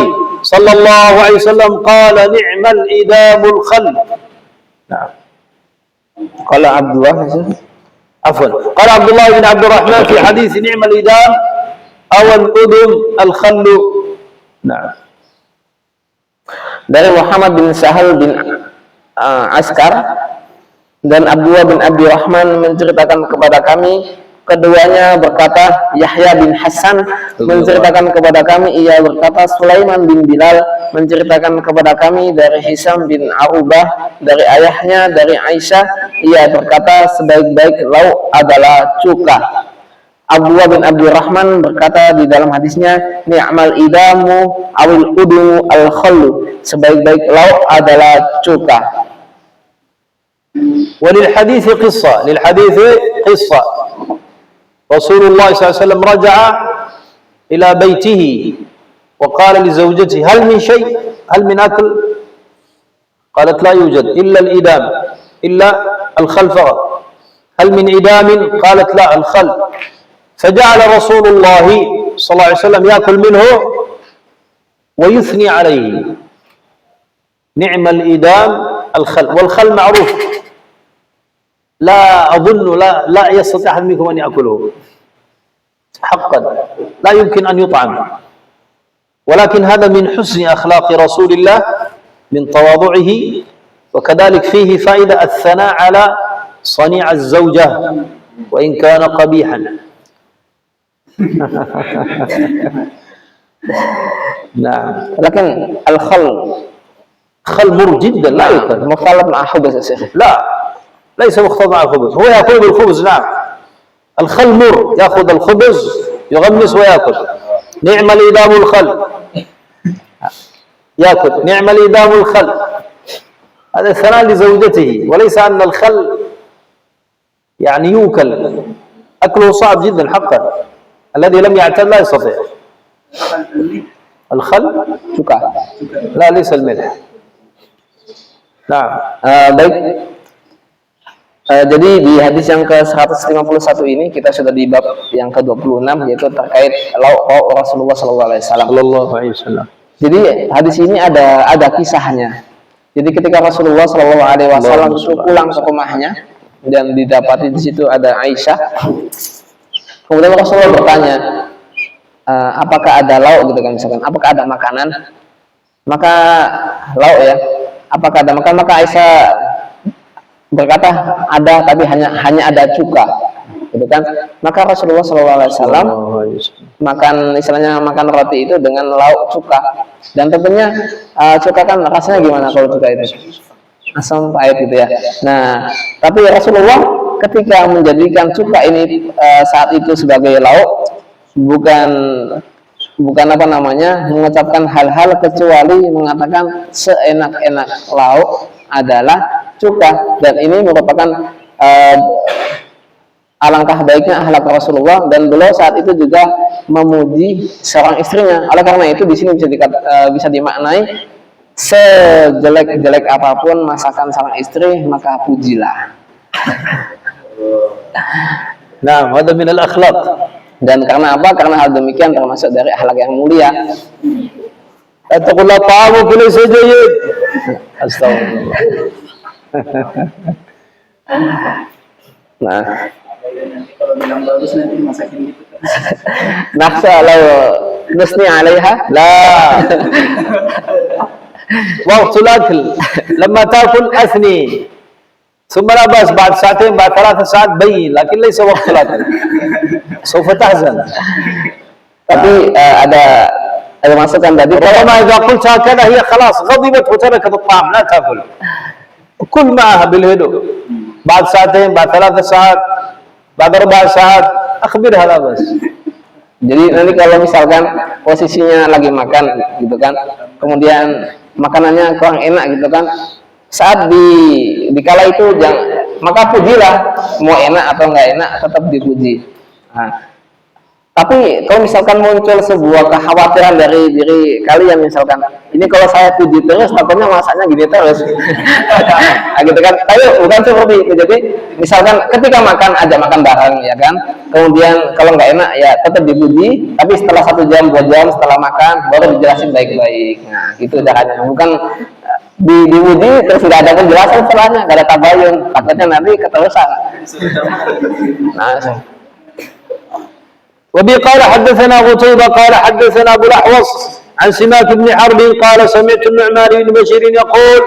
صلى الله عليه وسلم قال نعم الإدام الخل. نعم. قال عبد الله عفوا قال عبد الله بن عبد الرحمن في حديث نعم الإدام أو الأدم الخل. نعم. Dari Muhammad bin Sahal bin Askar dan Abdullah bin Abi Rahman menceritakan kepada kami, keduanya berkata, Yahya bin Hasan menceritakan kepada kami, ia berkata, Sulaiman bin Bilal menceritakan kepada kami dari Hisham bin Arubah dari ayahnya dari Aisyah, ia berkata, sebaik-baik lauk adalah cuka. Abdullah bin Abdul Rahman berkata di dalam hadisnya, ni'mal idamu awil udumu al khallu, sebaik-baik lauk adalah cuka. وللحديث قصة، للحديث قصة. رسول الله صلى الله عليه وسلم رجع إلى بيته وقال لزوجته هل من شيء؟ هل من أكل؟ قالت لا يوجد إلا الإدام، إلا الخل فقط. هل من إدام؟ قالت لا الخل. فجعل رسول الله صلى الله عليه وسلم يأكل منه ويثني عليه. نعم الإدام الخل، والخل معروف، لا أظن لا يستطيع أحد منكم أن يأكله حقا، لا يمكن أن يطعم، ولكن هذا من حسن أخلاق رسول الله، من تواضعه. وكذلك فيه فائدة الثناء على صنيع الزوجة وإن كان قبيحا. نعم. لكن الخل خل مر جدا لا يؤكل، مختلط مع خبز يا شيخ. لا ليس مختلط مع الخبز، هو يأكل بالخبز. نعم. الخل مر، يأخذ الخبز يغمس ويأكل. نعم الإدام الخل، يأكل. نعم الإدام الخل، هذا ثناء لزوجته، وليس أن الخل يعني يؤكل، أكله صعب جدا حقا، الذي لم يعتد لا يستطيع. الخل Cuka. لا ليس الملح. نعم. Baik. Jadi di hadis yang ke-151 ini kita sudah di bab yang ke-26, yaitu terkait lauk Rasulullah SAW. Jadi hadis ini ada kisahnya. Jadi ketika Rasulullah SAW pulang ke rumahnya dan didapati di situ ada Aisyah, kemudian Rasulullah bertanya, apakah ada lauk gitu kan, misalkan, apakah ada makanan? Maka lauk ya, apakah ada makan? Maka Aisyah berkata ada, tapi hanya ada cuka, gitu kan? Maka Rasulullah SAW makan, istilahnya makan roti itu dengan lauk cuka, dan tentunya cuka kan rasanya gimana kalau cuka itu? Asam pahit gitu ya. Nah, tapi Rasulullah ketika menjadikan cuka ini saat itu sebagai lauk, bukan apa namanya mengucapkan hal-hal kecuali mengatakan seenak-enak lauk adalah cuka, dan ini merupakan alangkah baiknya akhlak Rasulullah, dan beliau saat itu juga memuji seorang istrinya. Oleh karena itu di sini bisa dimaknai sejelek-jelek apapun masakan sang istri, maka pujilah. Nah, hada min al-akhlaq. Dan karena apa? Karena hal demikian termasuk dari akhlak yang mulia. Attaqullah ta'amu laysa jayyid. Astagfirullah. Nah, Kalau bilang bagus nanti masakin gitu. nah kalau nusni 'alaiha. لا وقت الأكل لما تأكل أثني ثم لا بأس بعد ساعتين بعد 3 ساعات بين لكن ليس وقت الأكل سوف تحزن. Tapi ada masukan tadi. ربما إذا قلت هكذا هي خلاص غضبت وتركت الطعام لا تأكل. كل معها بالهدوء بعد ساعتين بعد 3 ساعات بعد 4 ساعات أخبرها لا بأس. Jadi nanti kalau misalkan posisinya lagi makan gitu kan, kemudian makanannya kurang enak gitu kan, saat dikala itu maka pujilah, mau enak atau nggak enak tetap dipuji. Nah, tapi kalau misalkan muncul sebuah kekhawatiran dari diri kalian, misalkan ini kalau saya puji terus takutnya masaknya gini terus. Nah, gitu kan. Tapi bukan seperti itu. Jadi misalkan ketika makan aja makan bareng ya kan, kemudian kalau nggak enak ya tetap dipuji, tapi setelah 1 jam 2 jam setelah makan baru dijelasin baik-baik. Nah itu caranya, bukan dipuji terus nggak ada penjelasan setelahnya, nggak ada tabayun, takutnya nanti keterusan. Nah, وبي قال حدثنا قتيبة قال حدثنا أبو الأحوص عن سماك بن حرب قال سمعت النعمان بن بشير يقول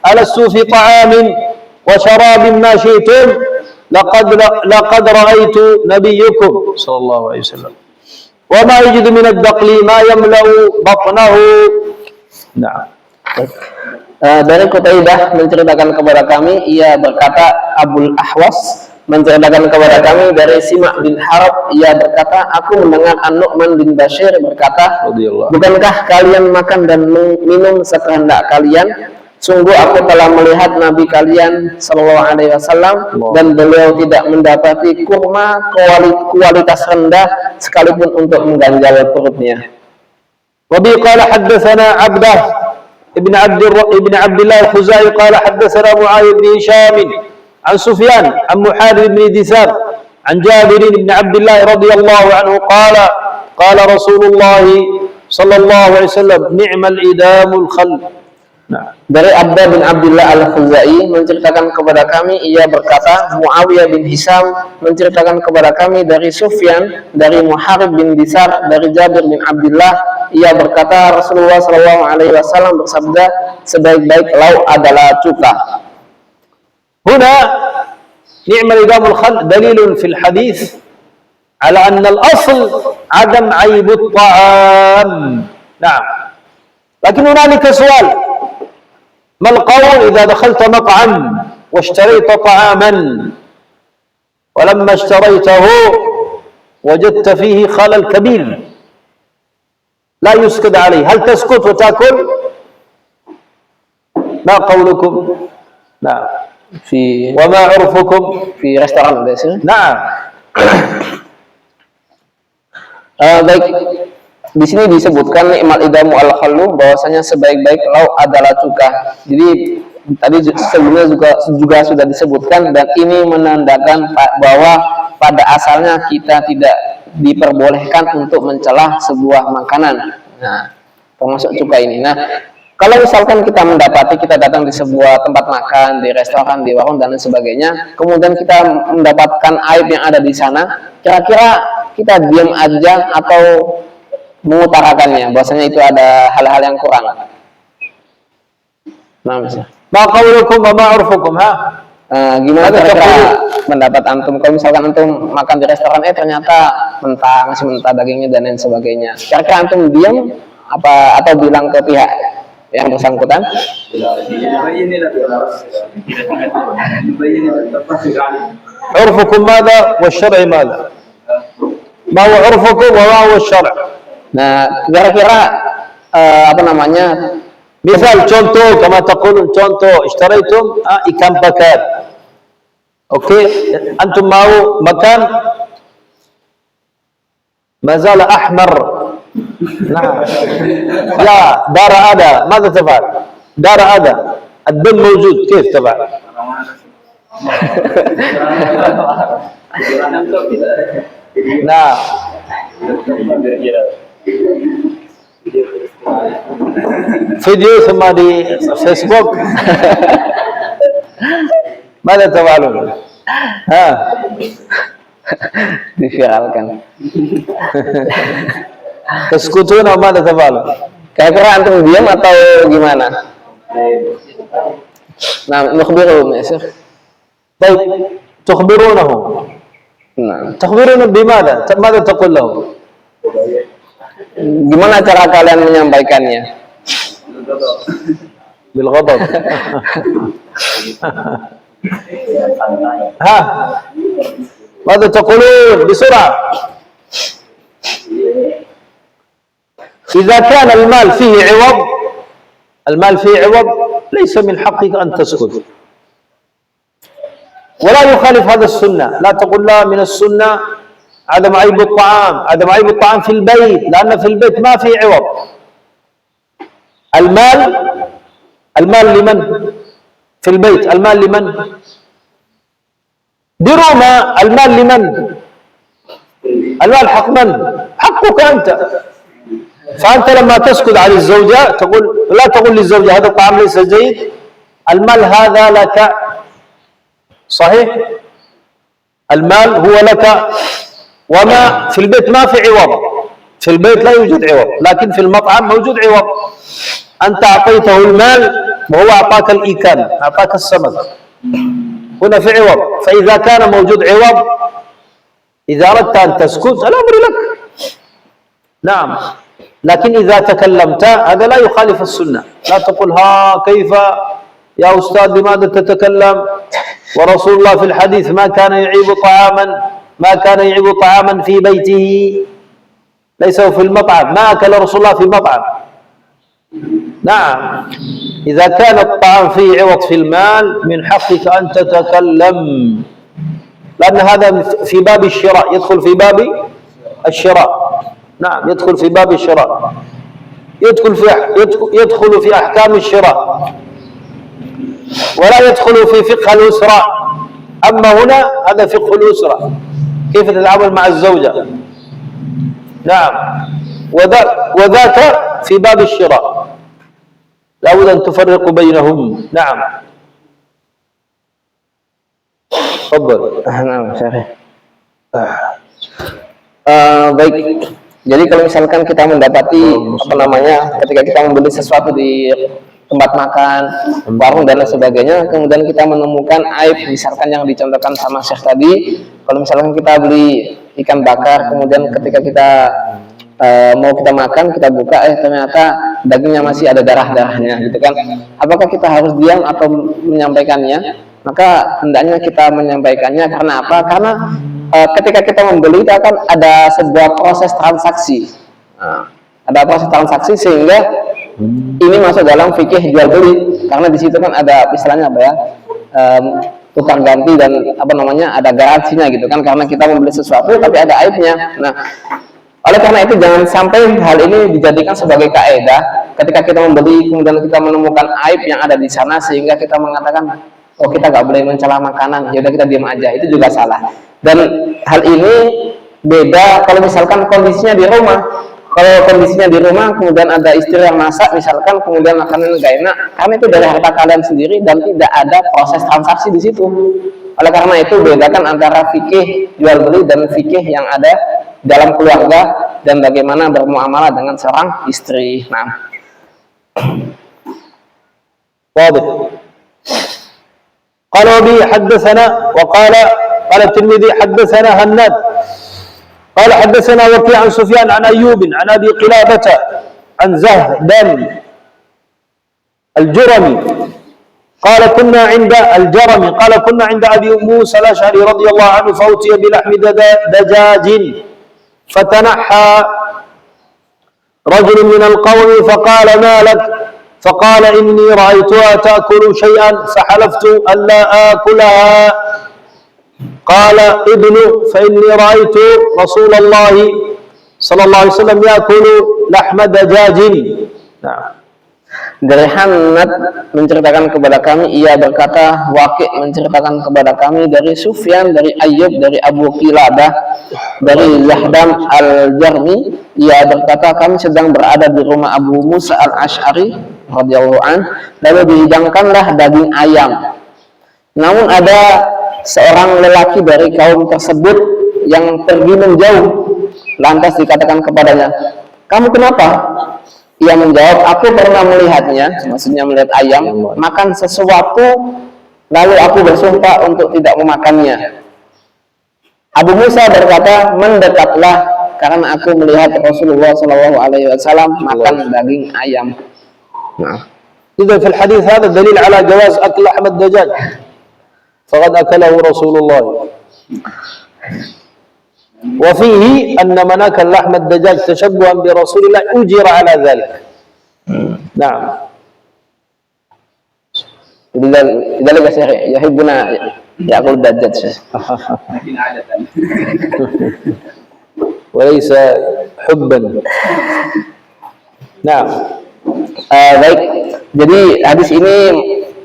ألست في طعام وشراب ما شئتم لقد رأيت نبيكم صلى الله عليه وسلم وما يجد من الدقل ما يملأ بطنه. نعم. Dari Qutaibah menceritakan kepada kami, ia berkata, Abul Ahwas menceritakan kepada kami dari Simak bin Harb, ia berkata, aku mendengar An-Nu'man bin Bashir berkata, bukankah kalian makan dan minum sekehendak kalian? Sungguh aku telah melihat Nabi kalian Sallallahu Alaihi Wasallam dan beliau tidak mendapati kurma kualitas rendah sekalipun untuk mengganjal perutnya. وبي قال حدثنا عبده ابن عبد الله الخزاعي قال حدثنا معاذ بن هشام عن سفيان عن محارب بن دثار عن جابر بن عبد الله رضي الله عنه قال قال رسول الله صلى الله عليه وسلم نعم الإدام الخل. Dari Abda bin Abdullah al-Khuzai menceritakan kepada kami, ia berkata, Muawiyah bin Hisam menceritakan kepada kami dari Sufyan, dari Muharib bin Dithar, dari Jabir bin Abdullah, ia berkata Rasulullah SAW bersabda, sebaik-baik lauk adalah cuka. هنا نعم الإدام الخل دليل في الحديث على أن الأصل عدم عيب الطعام. نعم. لكن هنالك سؤال، ما القول إذا دخلت مطعم واشتريت طعاما ولما اشتريته وجدت فيه خلل كبير لا يسكت عليه، هل تسكت وتأكل؟ ما قولكم؟ نعم. وما عرفكم في restoran biasanya? نعم. Baik, di sini disebutkan nikmal idamu al-khallu, bahwasanya sebaik-baik lauk adalah cuka. Jadi tadi sebelumnya juga sudah disebutkan, dan ini menandakan bahwa pada asalnya kita tidak diperbolehkan untuk mencela sebuah makanan. Nah, termasuk cuka ini. Nah, kalau misalkan kita datang di sebuah tempat makan, di restoran, di warung dan lain sebagainya, kemudian kita mendapatkan aib yang ada di sana, kira-kira kita diam aja atau mengutarakannya, bahwasanya itu ada hal-hal yang kurang. Nah, misalnya, ما قولكم وما عرفكم ها؟ gimana kira-kira pendapat antum kalau misalkan antum makan di restoran ternyata masih mentah dagingnya dan lain sebagainya, kira-kira antum diam apa atau bilang ke pihak yang bersangkutan? عرفكم ماذا والشرع ماذا؟ ما هو عرفكم وما هو الشرع؟ Nah, kira-kira مثال contoh كما تقولون contoh اشتريتم ikan bakar. اوكي انتم mau makan ما زال احمر. نعم. لا دار ada ماذا تفعل؟ دار ada الدم موجود كيف تفعل؟ نعم. فيديو ثم di Facebook. ماذا تفعلون؟ diviralkan. تسكتون أو ماذا تفعلون؟ Kira-kira antum diam atau gimana? Nah, nukhbiruhum ya Syekh. طيب تخبرونه. Nah, تخبرونه بماذا؟ ماذا تقول له؟ gimana cara kalian menyampaikannya? بالغضب. ها ماذا تقولون بسرعة؟ إذا كان المال فيه عوض، المال فيه عوض ليس من حقك أن تسكت، ولا يخالف هذا السنة. لا تقول لا من السنة عدم عيب الطعام، عدم عيب الطعام في البيت، لأن في البيت ما في عوض. المال لمن؟ في البيت المال لمن؟ دروما المال لمن؟ المال حق من؟ حقك أنت. فأنت لما تسكت عن الزوجة تقول لا تقول للزوجة هذا الطعام ليس جيد، المال هذا لك، صحيح؟ المال هو لك، وما في البيت ما في عوض، في البيت لا يوجد عوض، لكن في المطعم موجود عوض. أنت أعطيته المال وهو أعطاك الإيكال، أعطاك السمك، هنا في عوض. فإذا كان موجود عوض، إذا أردت أن تسكت الأمر لك، نعم. لكن إذا تكلمت هذا لا يخالف السنة. لا تقول ها كيف يا أستاذ لماذا تتكلم، ورسول الله في الحديث ما كان يعيب طعاما، ما كان يعيب طعاما في بيته، ليس في المطعم، ما أكل رسول الله في مطعم. نعم، إذا كان الطعام فيه عوض في المال من حقك أن تتكلم، لأن هذا في باب الشراء، يدخل في باب الشراء. نعم، يدخل في باب الشراء، يدخل في أحكام الشراء، ولا يدخل في فقه الأسرة. أما هنا هذا فقه الأسرة، كيف تتعامل مع الزوجة. نعم، وذاك في باب الشراء، لا بد أن تفرق بينهم. نعم، تفضل. Nah, Syekh. Baik. Jadi kalau misalkan kita mendapati ketika kita membeli sesuatu di tempat makan, warung dan lain sebagainya, kemudian kita menemukan aib, misalkan yang dicontohkan sama Syekh tadi, kalau misalkan kita beli ikan bakar, kemudian ketika kita mau kita makan, kita buka, ternyata dagingnya masih ada darah-darahnya, gitu kan? Apakah kita harus diam atau menyampaikannya? Maka hendaknya kita menyampaikannya. Karena apa? Karena ketika kita membeli itu akan ada sebuah proses transaksi. Ada proses transaksi sehingga ini masuk dalam fikih jual beli. Karena di situ kan ada istilahnya apa ya? Tukar ganti dan ada garansinya gitu kan, karena kita membeli sesuatu tapi ada aibnya. Nah, oleh karena itu jangan sampai hal ini dijadikan sebagai kaidah ketika kita membeli kemudian kita menemukan aib yang ada di sana sehingga kita mengatakan oh kita nggak boleh mencela makanan, ya udah kita diam aja. Itu juga salah. Dan hal ini beda kalau misalkan kondisinya di rumah. Kalau kondisinya di rumah kemudian ada istri yang masak misalkan, kemudian makanan nggak enak, karena itu dari harta kalian sendiri dan tidak ada proses transaksi di situ. Oleh karena itu bedakan antara fikih jual beli dan fikih yang ada dalam keluarga dan bagaimana bermuamalah dengan seorang istri. Nah, واضح. قال وبه حدثنا وقال الترمذي حدثنا هناد قال حدثنا وكيع عن سفيان عن أيوب عن أبي قلابة عن زهدان الجرمي قال كنا عند الجرمي قال كنا عند أبي موسى الأشعري رضي الله عنه فأتي بلحم دجاج فتنحى رجل من القوم فقال ما لك؟ فقال إني رأيتها تأكل شيئا فحلفت ألا آكلها. قال ابن فإني رأيت رسول الله صلى الله عليه وسلم يأكل لحم دجاج. Dari Hanad menceritakan kepada kami, ia berkata, Waqi' menceritakan kepada kami dari Sufyan, dari Ayyub, dari Abu Qilabah, dari Zahdam al-Jarmi, ia berkata kami sedang berada di rumah Abu Musa al-Ash'ari radhiyallahu an, lalu dihidangkanlah daging ayam. Namun ada seorang lelaki dari kaum tersebut yang pergi menjauh, lantas dikatakan kepadanya, kamu kenapa? Ia menjawab, aku pernah melihatnya, maksudnya melihat ayam makan sesuatu, lalu aku bersumpah untuk tidak memakannya. Abu Musa berkata, mendekatlah, karena aku melihat Rasulullah SAW makan daging ayam. Nah, إذا في الحديث هذا دليل على جواز أكل لحم الدجاج فقد أكله رسول الله وفيه أن من أكل لحم الدجاج تشبها برسول الله أجر على ذلك نعم لذلك يحبنا يأكل الدجاج وليس حبا نعم. Baik, jadi hadis ini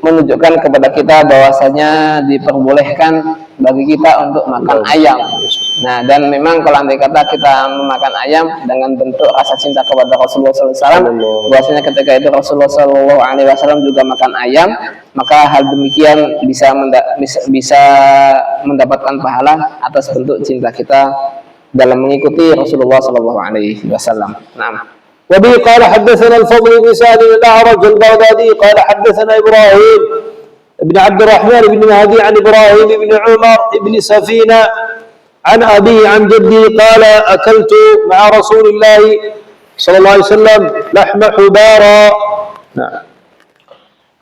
menunjukkan kepada kita bahwasanya diperbolehkan bagi kita untuk makan ayam. Nah, dan memang kalau andai kata kita memakan ayam dengan bentuk rasa cinta kepada Rasulullah SAW, bahwasanya ketika itu Rasulullah SAW juga makan ayam, maka hal demikian bisa mendapatkan pahala atas bentuk cinta kita dalam mengikuti Rasulullah SAW. Nah. وبه قال حدثنا الفضل بن سعد الأعرج البغدادي قال حدثنا إبراهيم بن عبد الرحمن بن مهدي عن إبراهيم بن عمر بن سفينة عن أبيه عن جدي قال أكلت مع رسول الله صلى الله عليه وسلم لحم حبارى.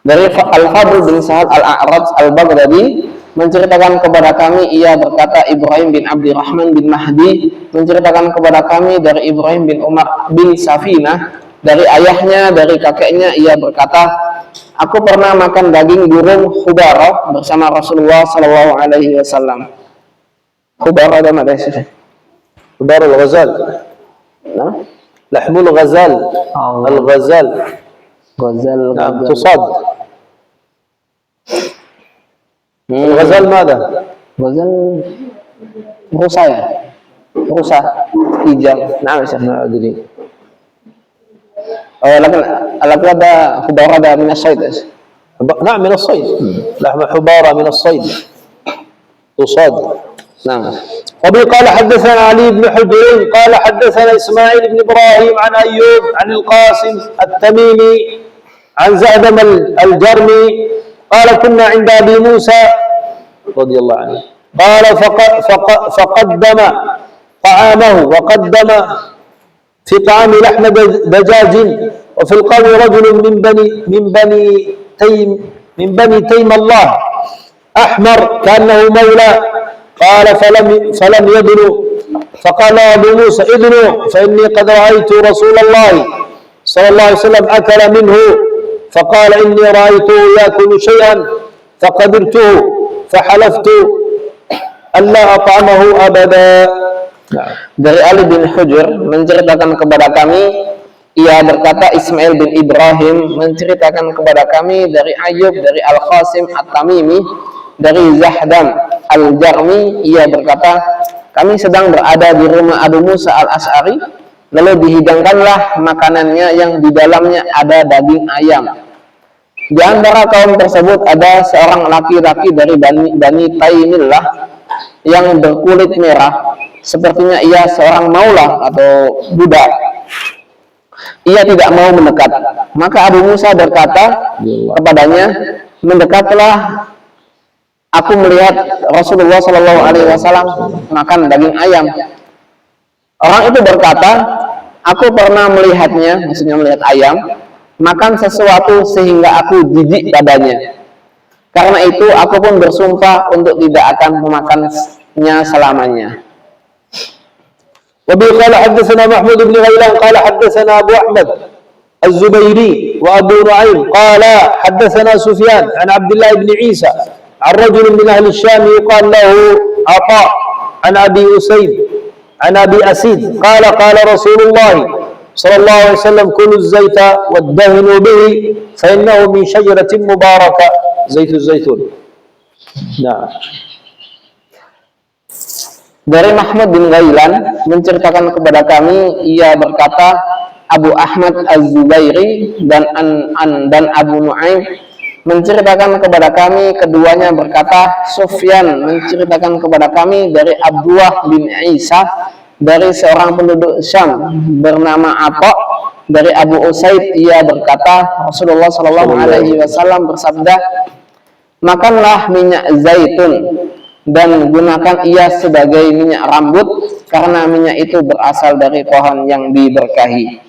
Dari Al-Fadl bin Sa'ad Al-A'raj Al-Baghdadi menceritakan kepada kami, ia berkata, Ibrahim bin Abdurrahman bin Mahdi menceritakan kepada kami dari Ibrahim bin Umar bin Safinah, dari ayahnya, dari kakeknya, ia berkata, aku pernah makan daging burung Khubara bersama Rasulullah SAW. Khubara ada mana sih? حبار الغزال لحم الغزال الغزال نعم تصاد. الغزال ماذا؟ غزال rusa ya? Rusa hijau. Nah, ما أدري. لكن ada khubara ada min as-sayd. نعم من الصيد. لحم حبارة من الصيد تصاد. نعم. وبه قال حدثنا علي بن حجر قال حدثنا إسماعيل بن إبراهيم عن أيوب عن القاسم التميمي عن زعدم الجرمي قال كنا عند أبي موسى رضي الله عنه قال فقدم طعامه وقدم في طعام لحم دجاج وفي القوم رجل من بني تيم الله أحمر كأنه مولى قال فلم يدنوا فقال أبو موسى ادنوا فإني قد رأيت رسول الله صلى الله عليه وسلم أكل منه فقال إني رأيته يأكل شيئا فقدرته فحلفت ألا أطعمه أبدا. Dari Ali bin Hujr menceritakan kepada kami, ia berkata, Ismail bin Ibrahim menceritakan kepada kami dari Ayyub, dari Al-Qasim At-Tamimi, dari Zahdam Al-Jarmi, ia berkata, kami sedang berada di rumah Abu Musa Al-Asy'ari, lalu dihidangkanlah makanannya yang di dalamnya ada daging ayam. Di antara kaum tersebut ada seorang laki-laki dari Bani Taimillah yang berkulit merah, sepertinya ia seorang maula atau budak. Ia tidak mau mendekat. Maka Abu Musa berkata kepadanya, mendekatlah, aku melihat Rasulullah SAW makan daging ayam. Orang itu berkata, aku pernah melihatnya, maksudnya melihat ayam, makan sesuatu sehingga aku jijik padanya. Karena itu aku pun bersumpah untuk tidak akan memakannya selamanya. وبه قال حدثنا محمود بن غيلان قال حدثنا أبو أحمد الزبيري وأبو نعيم قال حدثنا سفيان عن عبد الله بن عيسى عن رجل من أهل الشام يقال له عطاء عن أبي أسيد عن أبي أسيد قال قال رسول الله صلى الله عليه وسلم كلوا الزيت وادهنوا به فإنه من شجرة مباركة زيت الزيتون. نعم. Dari Mahmud bin Ghailan menceritakan kepada kami, ia berkata, Abu Ahmad Az-Zubairi dan Abu Nu'aim menceritakan kepada kami, keduanya berkata, Sufyan menceritakan kepada kami dari Abdullah bin Isa dari seorang penduduk Syam bernama Atha dari Abu Usaid, ia berkata, Rasulullah Shallallahu Alaihi Wasallam bersabda, makanlah minyak zaitun dan gunakan ia sebagai minyak rambut, karena minyak itu berasal dari pohon yang diberkahi.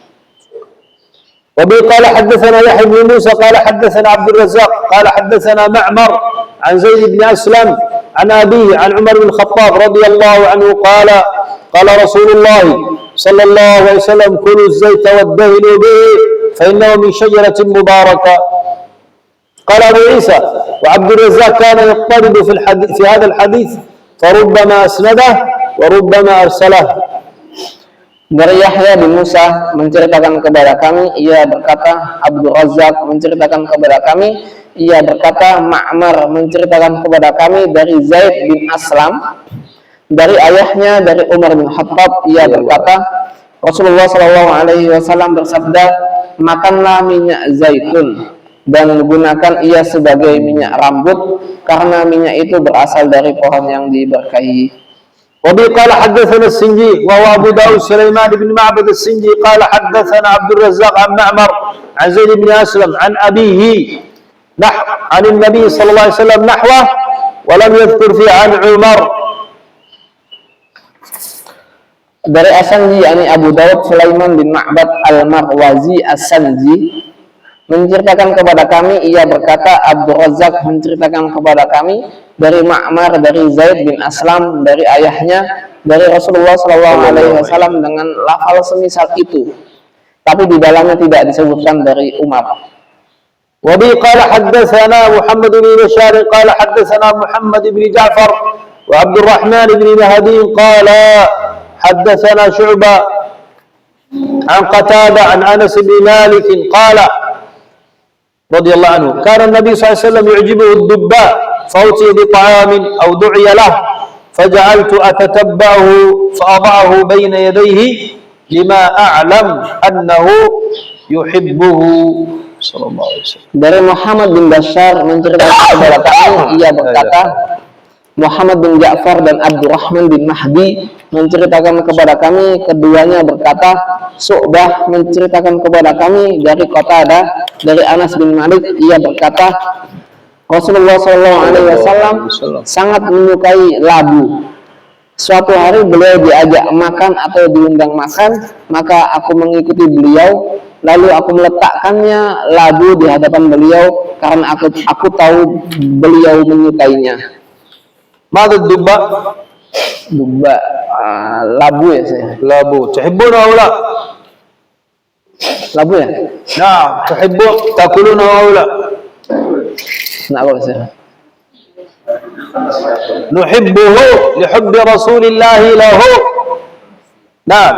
وبه قال حدثنا يحيى بن موسى قال حدثنا عبد الرزاق قال حدثنا معمر عن زيد بن أسلم عن أبيه عن عمر بن الخطاب رضي الله عنه قال قال رسول الله صلى الله عليه وسلم كلوا الزيت وادهنوا به فإنه من شجرة مباركة. قال أبو عيسى وعبد الرزاق كان يضطرب في هذا الحديث فربما أسنده وربما أرسله. Dari Yahya bin Musa menceritakan kepada kami, ia berkata, Abdul Razak menceritakan kepada kami, ia berkata, Ma'mar menceritakan kepada kami dari Zaid bin Aslam, dari ayahnya dari Umar bin Khattab, ia berkata, Rasulullah Shallallahu Alaihi Wasallam bersabda, makanlah minyak zaitun dan gunakan ia sebagai minyak rambut, karena minyak itu berasal dari pohon yang diberkahi. وبه قال حدثنا السنجي وهو أبو داود سليمان بن معبد السنجي قال حدثنا عبد الرزاق عن معمر عن زيد بن أسلم عن أبيه عن النبي صلى الله عليه وسلم نحوه ولم يذكر فيه عن عمر. Dari As-Sanji, yakni Abu Dawud Sulaiman bin Ma'bad Al-Marwazi As-Sanji menceritakan kepada kami, ia berkata, Abdul Razak menceritakan kepada kami dari Ma'mar dari Zaid bin Aslam dari ayahnya dari Rasulullah Shallallahu Alaihi Wasallam dengan lafal semisal itu, tapi di dalamnya tidak disebutkan dari Umar. وبه قال حدثنا محمد بن بشار قال حدثنا محمد بن جعفر وعبد الرحمن بن مهدي قال حدثنا شعبة عن قتادة عن أنس بن مالك قال رضي الله عنه كان النبي صلى الله عليه وسلم يعجبه الدباء فأتي بطعام أو دعي له فجعلت أتتبعه فأضعه بين يديه لما أعلم أنه يحبه صلى الله عليه وسلم. Dari Muhammad bin Bashar menceritakan kepada kami, ia berkata, Muhammad bin Ja'far dan Abdurrahman bin Mahdi menceritakan kepada kami, keduanya berkata, Syu'bah menceritakan kepada kami dari Qatadah dari Anas bin Malik, ia berkata, Rasulullah SAW sangat menyukai labu. Suatu hari beliau diajak makan atau diundang makan, maka aku mengikuti beliau, lalu aku meletakkannya labu di hadapan beliau karena aku tahu beliau menyukainya. ماذا الدباء؟ Dubba, labu ya saya. لابو تحبونه أو لا؟ Labu ya? نعم تحبون تأكلونه أو لا؟ Kenapa saya? نحبه لحب رسول الله له. نعم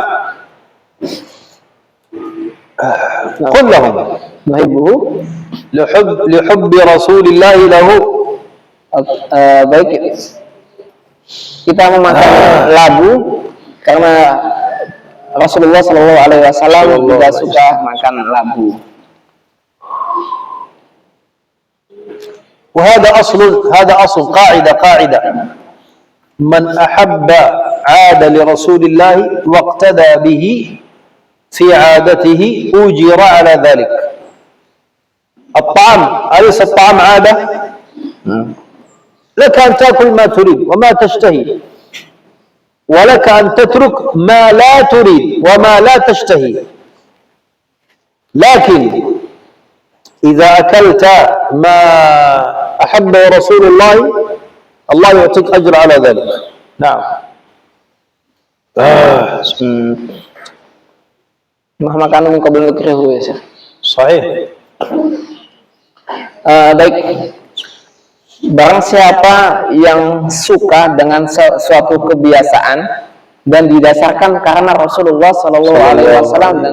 قل لهم Nuhibbuhu. لحب رسول الله له. Baik, kita memakan labu karena Rasulullah Shallallahu Alaihi Wasallam juga suka makan labu. وهذا أصل قاعدة من أحب عاد لرسول الله واقتدى به في عادته أجر على ذلك. الطعام أليس الطعام عادة؟ لك أن تأكل ما تريد وما تشتهي، ولك أن تترك ما لا تريد وما لا تشتهي، لكن إذا أكلت ما أحبه رسول الله الله يعطيك أجر على ذلك. نعم. Maka min qabl nukrihu ya Syekh. صحيح. Baik. Barang siapa yang suka dengan suatu kebiasaan dan didasarkan karena Rasulullah Shallallahu Alaihi Wasallam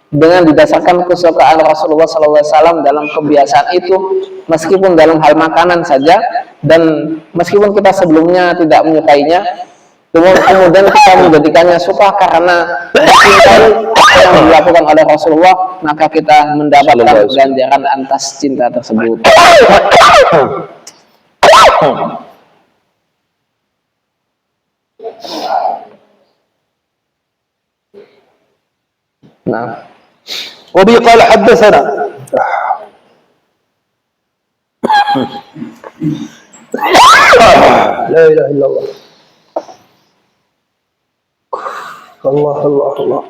dengan didasarkan kesukaan Rasulullah Sallallahu Alaihi Wasallam dalam kebiasaan itu, meskipun dalam hal makanan saja, dan meskipun kita sebelumnya tidak menyukainya, kemudian kita menjadikannya suka karena mencintai apa yang dilakukan oleh Rasulullah, maka kita mendapatkan ganjaran atas cinta tersebut. Nah, وبه قال حدثنا لا إله إلا الله الله الله الله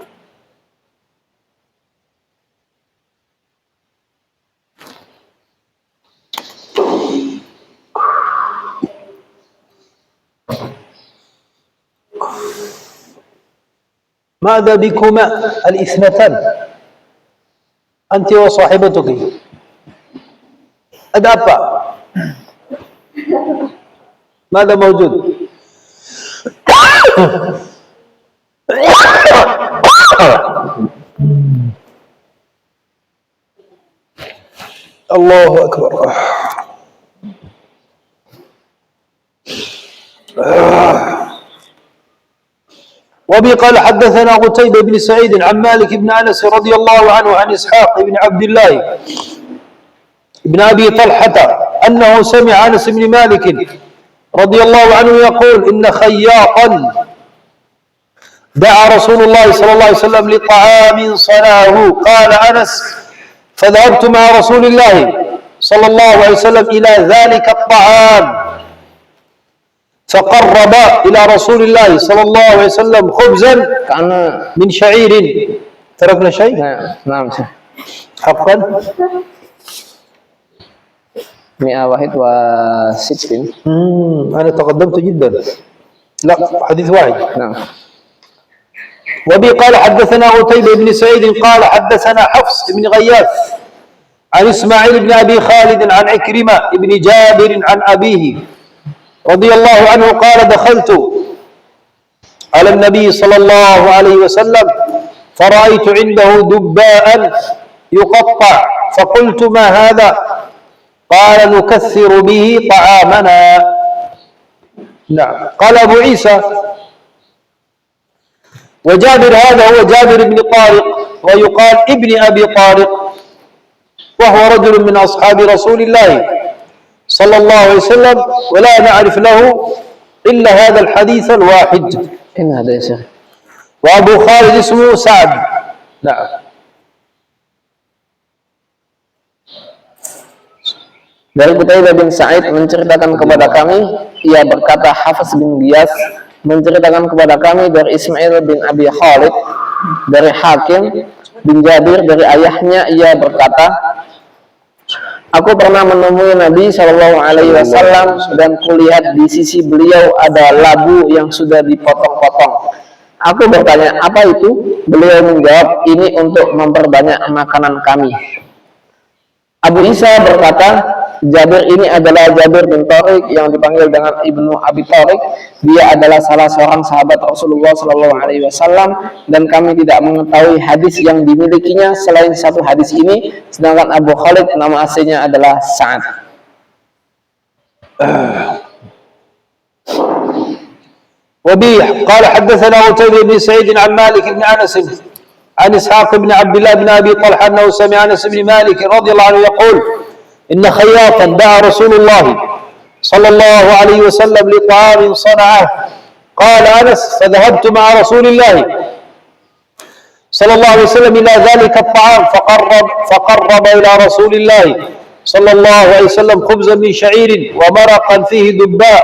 ماذا بكما الاثنتان أنت وصاحبتك ada apa ماذا موجود الله أكبر وبه قال حدثنا قتيبة بن سعيد عن مالك بن أنس رضي الله عنه عن إسحاق بن عبد الله بن أبي طلحة أنه سمع أنس بن مالك رضي الله عنه يقول إن خياطا دعا رسول الله صلى الله عليه وسلم لطعام صنعه قال أنس فذهبت مع رسول الله صلى الله عليه وسلم إلى ذلك الطعام فقرب إلى رسول الله صلى الله عليه وسلم خبزا من شعير تركنا شيء؟ نعم حقا 161. أنا تقدمت جدا لا حديث واحد نعم. وبه قال حدثنا قتيبة بن سعيد قال حدثنا حفص بن غياث عن إسماعيل بن أبي خالد عن عكرمة بن جابر عن أبيه رضي الله عنه قال دخلت على النبي صلى الله عليه وسلم فرأيت عنده دباء يقطع فقلت ما هذا قال نكثر به طعامنا نعم قال أبو عيسى وجابر هذا هو جابر بن طارق ويقال ابن أبي طارق وهو رجل من أصحاب رسول الله صلى الله عليه وسلم ولا نعرف له إلا هذا الحديث الواحد إن هذا يا شيخ. وأبو خالد اسمه سعد نعم Dari Qutaibah bin Sa'id menceritakan kepada kami, ia berkata Hafiz bin Giyas menceritakan kepada kami dari Ismail bin Abi Khalid dari Hakim bin Jabir dari ayahnya, ia berkata, aku pernah menemui Nabi Shallallahu Alaihi Wasallam dan kulihat di sisi beliau ada labu yang sudah dipotong-potong. Aku bertanya, apa itu? Beliau menjawab, ini untuk memperbanyak makanan kami. Abu Isa berkata, Jabir ini adalah Jabir bin Tariq yang dipanggil dengan Ibnu Abi Tariq. Dia adalah salah seorang sahabat Rasulullah Shallallahu Alaihi Wasallam dan kami tidak mengetahui hadis yang dimilikinya selain satu hadis ini. Sedangkan Abu Khalid nama aslinya adalah Sa'ad. وبه قال حدثنا قتيبة بن سعيد عن مالك بن أنس عن إسحاق بن عبد الله بن أبي طلحة أنه سمع أنس بن مالك رضي الله عنه يقول إن خياطا دعا رسول الله صلى الله عليه وسلم لطعام صنعه قال أنس فذهبت مع رسول الله صلى الله عليه وسلم إلى ذلك الطعام فقرب إلى رسول الله صلى الله عليه وسلم خبزا من شعير ومرقا فيه دباء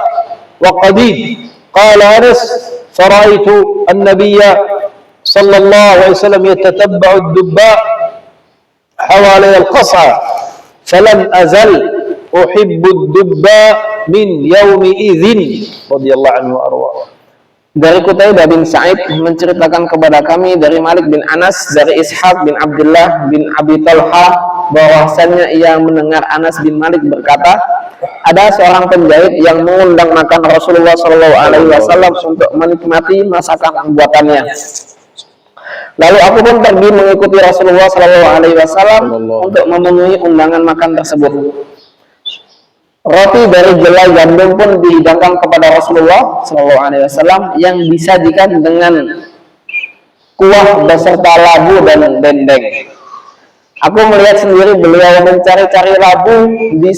وقديد قال أنس فرأيت النبي صلى الله عليه وسلم يتتبع الدباء حوالي القصعة فلم أزل أحب الدباء من يومئذ رضي الله عنه وأرضاه. Dari Qutaibah bin Sa'id menceritakan kepada kami dari Malik bin Anas dari Ishaq bin Abdullah bin Abi Talha bahwasannya ia mendengar Anas bin Malik berkata, ada seorang penjahit yang mengundang makan Rasulullah Shallallahu Alaihi Wasallam untuk menikmati masakan buatannya. Lalu aku pun pergi mengikuti Rasulullah Shallallahu Alaihi Wasallam untuk memenuhi undangan makan tersebut. Roti dari jelai gandum pun dihidangkan kepada Rasulullah Shallallahu Alaihi Wasallam yang disajikan dengan kuah beserta labu dan dendeng. Aku melihat sendiri beliau mencari-cari labu di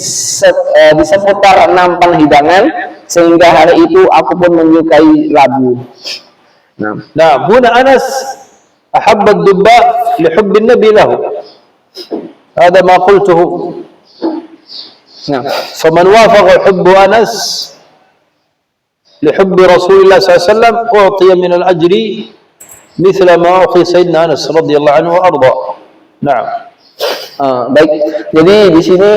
seputar nampan hidangan, sehingga hari itu aku pun menyukai labu. نعم هنا أنس أحب الدباء لحب النبي له، هذا ما قلته. Nah, فمن وافق حب أنس لحب رسول الله صلى الله عليه وسلم أعطي من الأجر مثل ما أعطي سيدنا أنس رضي الله عنه وأرضاه. نعم. baik. Jadi di sini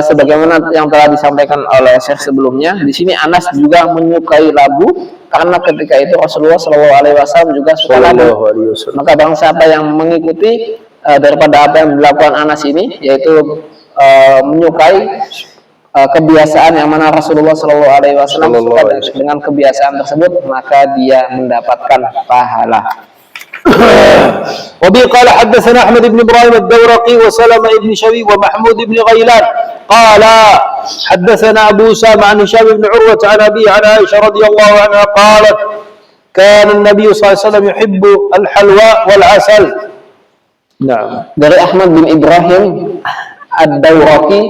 sebagaimana yang telah disampaikan oleh Syekh sebelumnya, di sini Anas juga menyukai lagu karena ketika itu Rasulullah Shallallahu Alaihi Wasallam juga suka lagu. Maka barang siapa yang mengikuti daripada apa yang dilakukan Anas ini, yaitu menyukai kebiasaan yang mana Rasulullah Shallallahu Alaihi Wasallam suka dengan kebiasaan tersebut, maka dia mendapatkan pahala. وبه قال حدثنا أحمد بن إبراهيم الدورقي وسلمة بن شبيب ومحمود بن غيلان قال حدثنا أبو أسامة عن هشام بن عروة عن أبيه عن عائشة رضي الله عنها قالت كان النبي صلى الله عليه وسلم يحب الحلوى والعسل. نعم. Dari Ahmad bin Ibrahim Ad-Dawraqi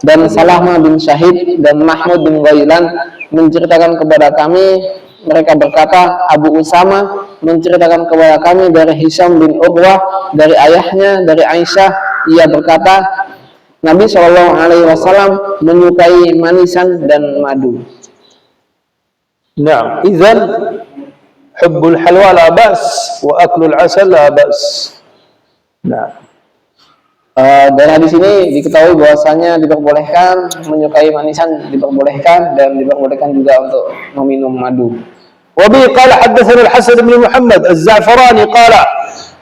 dan Salamah bin Syahid dan Mahmud bin Ghailan menceritakan kepada kami, mereka berkata, Abu Usama menceritakan kepada kami dari Hisham bin Urwah dari ayahnya dari Aisyah, ia berkata Nabi Shallallahu Alaihi Wasallam menyukai manisan dan madu. نعم. إذن حب الحلوى لا بأس وأكل العسل لا بأس. نعم. Dari hadis ini diketahui bahwasanya diperbolehkan menyukai manisan, diperbolehkan dan diperbolehkan juga untuk meminum madu. وبه قال حدثنا الحسن بن محمد الزعفراني قال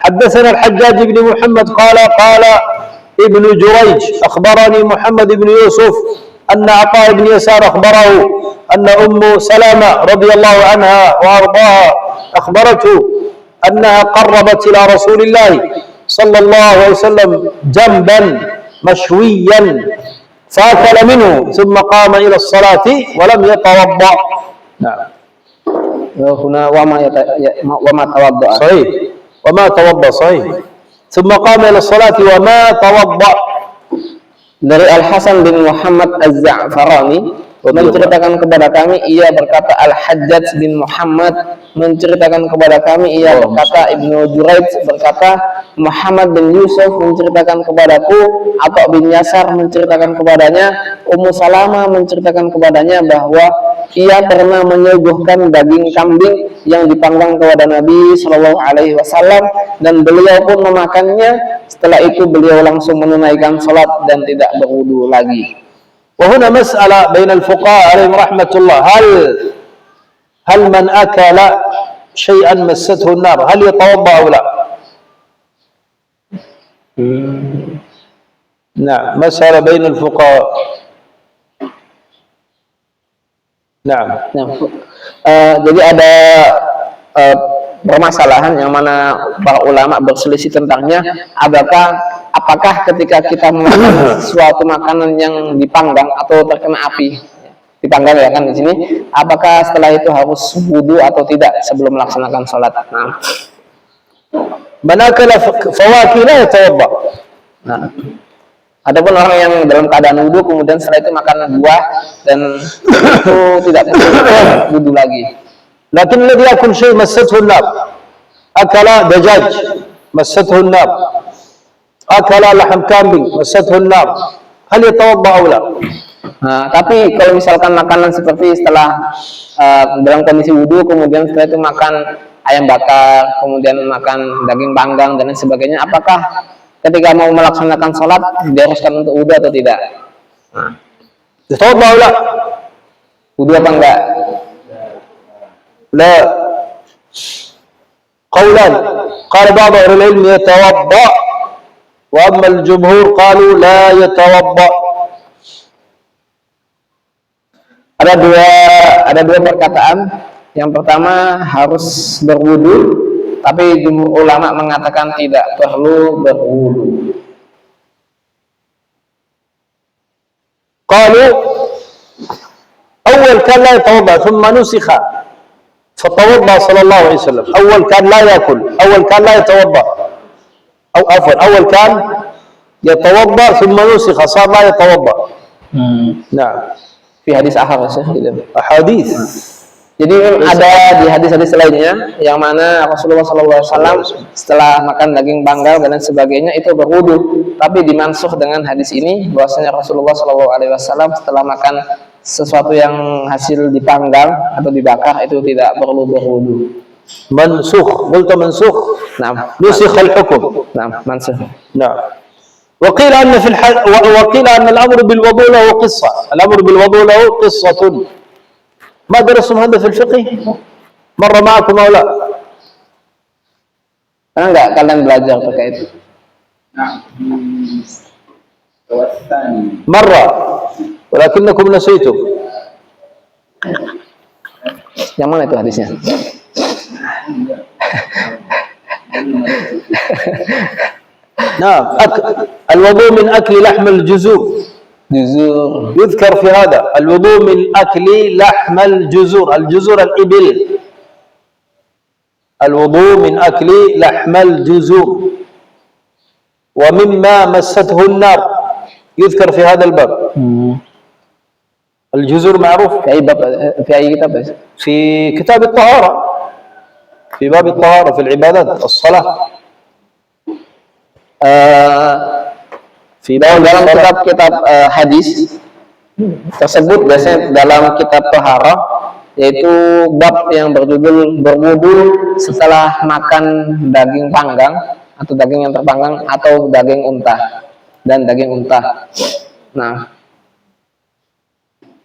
حدثنا الحجاج بن محمد قال قال ابن جريج أخبرني محمد بن يوسف أن عطاء بن يسار أخبره أن أم سلمة رضي الله عنها وأرضاها أخبرته أنها قربت إلى رسول الله صلى الله عليه وسلم جنبا مشويا فأكل منه ثم قام إلى الصلاة ولم يتوضأ. نعم. هنا وما توضأ. صحيح. وما توضأ. صحيح. ثم قام إلى الصلاة وما توضأ. Dari Al Hasan bin Muhammad Az-Za'farani menceritakan kepada kami, ia berkata Al-Hajjaj bin Muhammad menceritakan kepada kami, ia berkata Ibnu Jurayj berkata Muhammad bin Yusuf menceritakan kepadaku, Atha bin Yasar menceritakan kepadanya, Ummu Salamah menceritakan kepadanya bahwa ia pernah menyuguhkan daging kambing yang dipanggang kepada Nabi Shallallahu Alaihi Wasallam dan beliau pun memakannya. Setelah itu beliau langsung menunaikan salat dan tidak berwudu lagi. وهنا مسألة بين الفقهاء عليهم رحمة الله، هل من أكل شيئا مسته النار هل يتوضأ أو لا؟ نعم، مسألة بين الفقهاء. نعم. Jadi ada permasalahan yang mana para ulama berselisih tentangnya, apakah ketika kita memakan suatu makanan yang dipanggang atau terkena api, dipanggang ya kan di sini, apakah setelah itu harus wudu atau tidak sebelum melaksanakan sholat? Nah, من أكل فواكه لا يتوضأ. nah, adapun orang yang dalam keadaan wudu kemudian setelah itu makan buah dan itu tidak wudu lagi. لكن الذي يأكل شيء مسته النار، أكل دجاج مسته النار، أكل لحم كامبي مسته النار، هل يتوضأ أو لا؟ Nah, tapi kalau misalkan makanan seperti setelah dalam kondisi wudhu, kemudian setelah itu makan ayam bakar, kemudian makan daging panggang dan lain sebagainya, apakah ketika mau melaksanakan sholat diharuskan untuk wudhu atau tidak? Nah, يتوضأ أو لا؟ wudhu apa enggak? لا، قولان، قال بعض أهل العلم يتوضأ، وأما الجمهور قالوا لا يتوضأ. Ada dua perkataan. Yang pertama harus berwudu, tapi jumhur ulama mengatakan tidak perlu berwudu. قالوا أول كان لا يتوضأ ثم نسخ فتوضأ صلى الله عليه وسلم. أول كان لا يأكل، أول كان لا يتوضأ، أو عفوا أول كان يتوضأ ثم نسخ صار لا يتوضأ. نعم. في hadis akhar ya, أحاديث Jadi ada di hadis-hadis lainnya yang mana Rasulullah SAW setelah makan daging banggal dan lain sebagainya itu berwudu, tapi dimansuh dengan hadis ini bahwasanya Rasulullah SAW setelah makan sesuatu yang hasil dipanggang atau dibakar itu tidak perlu berwudu. منسوخ قلت منسوخ Nah, نسخ الحكم nah, mansuh. نعم وقيل أن وقيل أن الأمر بالوضوء له قصة الأمر بالوضوء له قصة ما درستم هذا في الفقه مر معكم أو لا Karena nggak kalian belajar terkait itu. مرة ولكنكم نسيتم Yang mana itu hadisnya? نعم الوضوء من أكل لحم الجزور Juzur. يذكر في هذا الوضوء من أكل لحم الجزور الجزور الإبل الوضوء من أكل لحم الجزور ومما مسته النار يذكر في هذا الباب الجزور معروف في أي باب؟ في أي كتاب؟ في كتاب الطهارة في باب الطهارة في العبادات الصلاة في باب Dalam الصلاة kitab-kitab hadis tersebut biasanya dalam kitab taharah, yaitu bab yang berjudul berwudu setelah makan daging panggang atau daging yang terpanggang atau daging unta dan daging unta. Nah,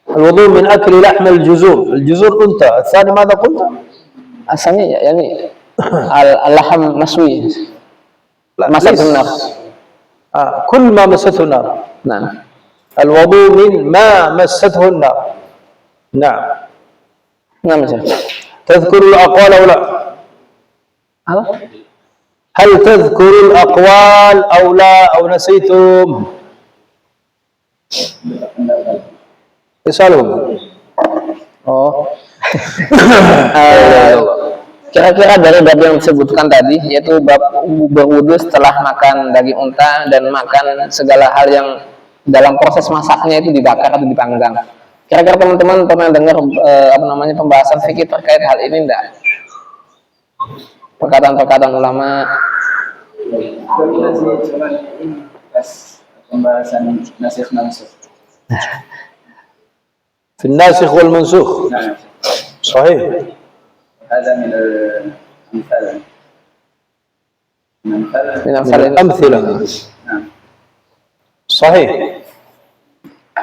الوضوء من أكل لحم الجزور الجزور أنثى الثاني ماذا قلت؟ asalnya ya ini al-laham maswi, masak ليس. benar. كل ما مسته النار Nah, الوضوء من ما مسته النار نعم nggak bisa. تذكر الأقوال أو لا؟ Apa? هل تذكر الأقوال أو لا أو نسيتم؟ اسألهم Oh. Kira-kira dari bab yang disebutkan tadi, yaitu bab berwudu setelah makan daging unta dan makan segala hal yang dalam proses masaknya itu dibakar atau dipanggang. Kira-kira teman-teman pernah dengar pembahasan fikih terkait hal ini enggak? Perkataan-perkataan ulama. Pembahasan nasikh mansukh. في الناسخ والمنسوخ نعم صحيح هذا من الأمثال Min من amsalin. الأمثلة نعم صحيح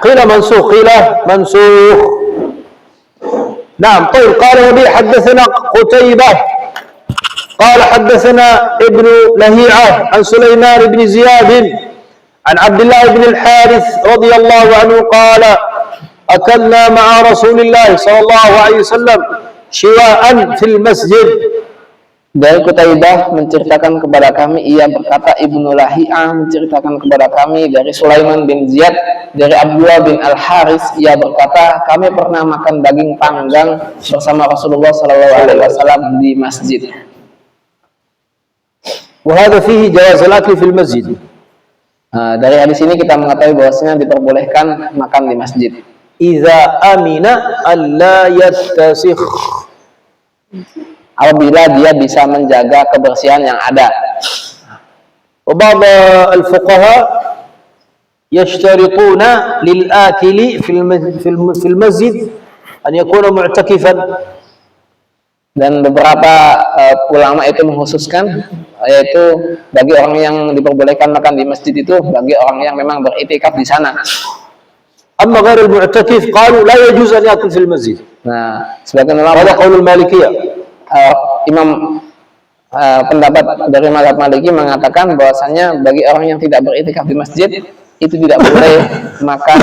قيل منسوخ قيل منسوخ نعم طيب قال وبي حدثنا قتيبة قال حدثنا ابن لهيعة عن سليمان بن زياد عن عبد الله بن الحارث رضي الله عنه قال أكلنا مع رسول الله صلى الله عليه وسلم شواء في المسجد. Dari Qutaibah menceritakan kepada kami, ia berkata, Ibnu Lahiyah menceritakan kepada kami dari Sulaiman bin Ziyad dari Abdullah bin Al-Haris, ia berkata, kami pernah makan daging panggang bersama Rasulullah SAW di masjid. وهذا فيه جواز الأكل في المسجد. Nah, dari hadis ini kita mengetahui bahwasanya diperbolehkan makan di masjid. إذا أمن ألا يتسخ. Apabila dia bisa menjaga kebersihan yang ada. وبعض الفقهاء يشترطون للآكل في المسجد أن يكون معتكفا. Dan beberapa ulama itu mengkhususkan, yaitu bagi orang yang diperbolehkan makan di masjid itu bagi orang yang memang beriktikaf di sana. أما غير المعتكف قالوا لا يجوز أن يأكل في المسجد. Nah, sebagian ulama هذا قول المالكية. Pendapat dari mazhab Maliki mengatakan bahwasanya bagi orang yang tidak beriktikaf di masjid itu tidak boleh makan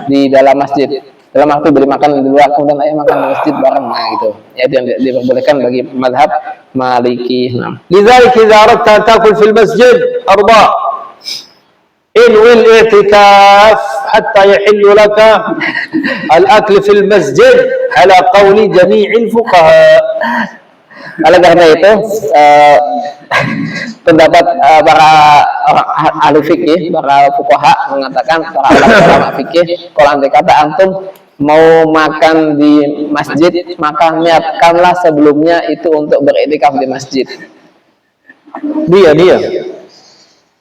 di dalam masjid. Dalam arti beli makan di luar kemudian ayo makan di masjid bareng, nah gitu. Ya, itu yang diperbolehkan bagi mazhab Maliki. Nah. لذلك إذا أردت أن تأكل في المسجد أربعة انوي الاعتكاف حتى يحل لك الأكل في المسجid على قول جميع الفقهاء. Oleh karena itu pendapat para ahli fikih, para fuqaha mengatakan, para ulama fikih, kalau andai kata antum mau makan di masjid, maka niatkanlah sebelumnya itu untuk beriktikaf di masjid.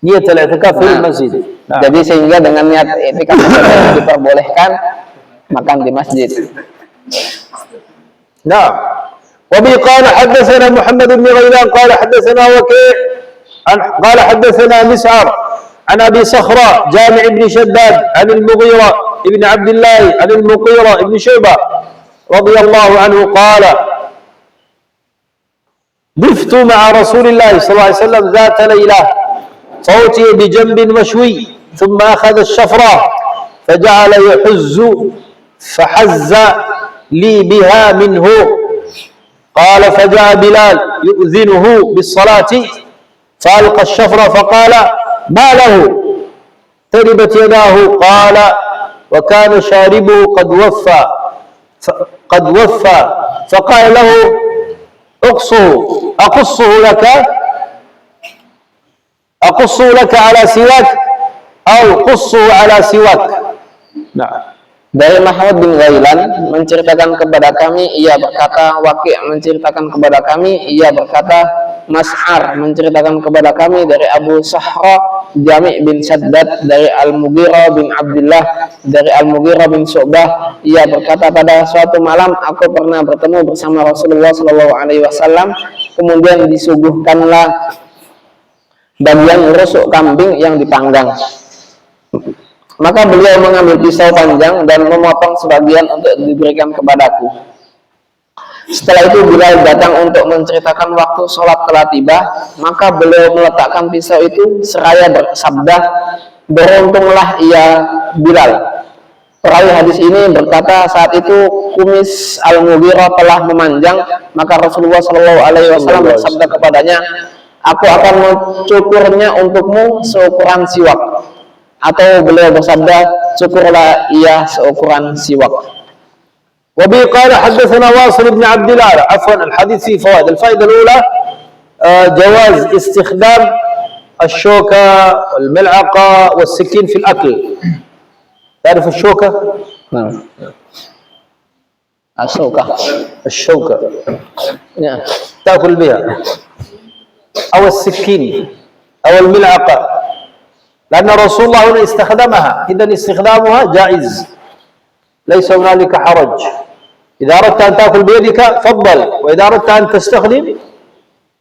Niat al-i'tikaf di masjid. Jadi sehingga dengan niat iktikaf diperbolehkan makan di masjid. نعم. وبه قال حدثنا محمد بن غيلان قال حدثنا وكيع قال حدثنا مسعر عن أبي صخرة جامع بن شداد عن المغيرة بن عبد الله عن المغيرة بن شعبة رضي الله عنه قال ضفت مع رسول الله صلى الله عليه وسلم ذات ليلة فأتي بجنب مشوي ثم أخذ الشفرة فجعل يحز فحز لي بها منه. قال فجاء بلال يؤذنه بالصلاة فألقى الشفرة فقال ما له تربت يداه. قال وكان شاربه قد وفى فقال له أقصه لك على سواك أو قصه على سواك. نعم. Dari Mahmud bin Ghailan menceritakan kepada kami, ia berkata, Waqi' menceritakan kepada kami, ia berkata, Mas'ar menceritakan kepada kami dari Abu Sahra Jami' bin Shaddad dari Al-Mughirah bin Abdullah dari Al-Mughirah bin Syu'bah, ia berkata, pada suatu malam aku pernah bertemu bersama Rasulullah SAW, kemudian disuguhkanlah bagian rusuk kambing yang dipanggang. Maka beliau mengambil pisau panjang dan memotong sebagian untuk diberikan kepadaku. Setelah itu Bilal datang untuk menceritakan waktu sholat telah tiba, maka beliau meletakkan pisau itu seraya bersabda, beruntunglah ia Bilal. Perawi hadis ini berkata, saat itu kumis Al-Mughirah telah memanjang, maka Rasulullah SAW bersabda kepadanya, aku akan mencukurnya untukmu seukuran siwak. Atau beliau bersabda, cukurlah ia seukuran siwak. وبه قال حدثنا واصل بن عبد الله عفوا الحديث فيه فوائد. الفائدة الأولى جواز استخدام الشوكة والملعقة والسكين في الأكل. تعرف الشوكة؟ نعم. الشوكة Ya. تأكل بها أو السكين أو الملعقة، لأن رسول الله هنا استخدمها، إذن استخدامها جائز ليس هنالك حرج. إذا أردت أن تأكل بيدك فضل، وإذا أردت أن تستخدم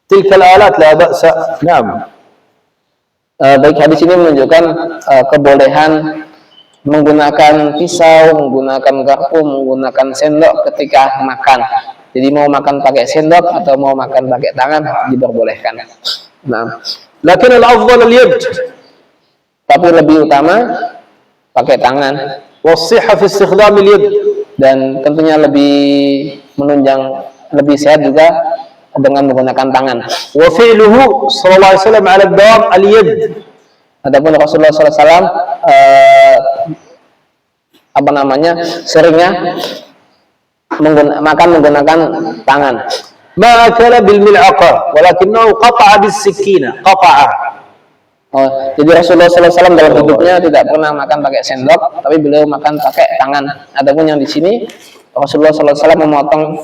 تلك الآلات لا بأس. نعم. Baik, hadis ini menunjukkan kebolehan menggunakan pisau, menggunakan garpu, menggunakan sendok ketika makan. Jadi mau makan pakai sendok atau mau makan pakai tangan diperbolehkan. Nah, لكن الأفضل اليد. Tapi lebih utama pakai tangan. والصحة في استخدام اليد. Dan tentunya lebih menunjang, lebih sehat juga dengan menggunakan tangan. وفعله صلى الله عليه وسلم على الدوام اليد. Adapun Rasulullah SAW seringnya makan menggunakan tangan. ما أكل بالملعقة ولكنه قطع بالسكينة قطع. Jadi Rasulullah SAW dalam hidupnya tidak pernah makan pakai sendok, tapi beliau makan pakai tangan. Adapun yang di sini Rasulullah SAW memotong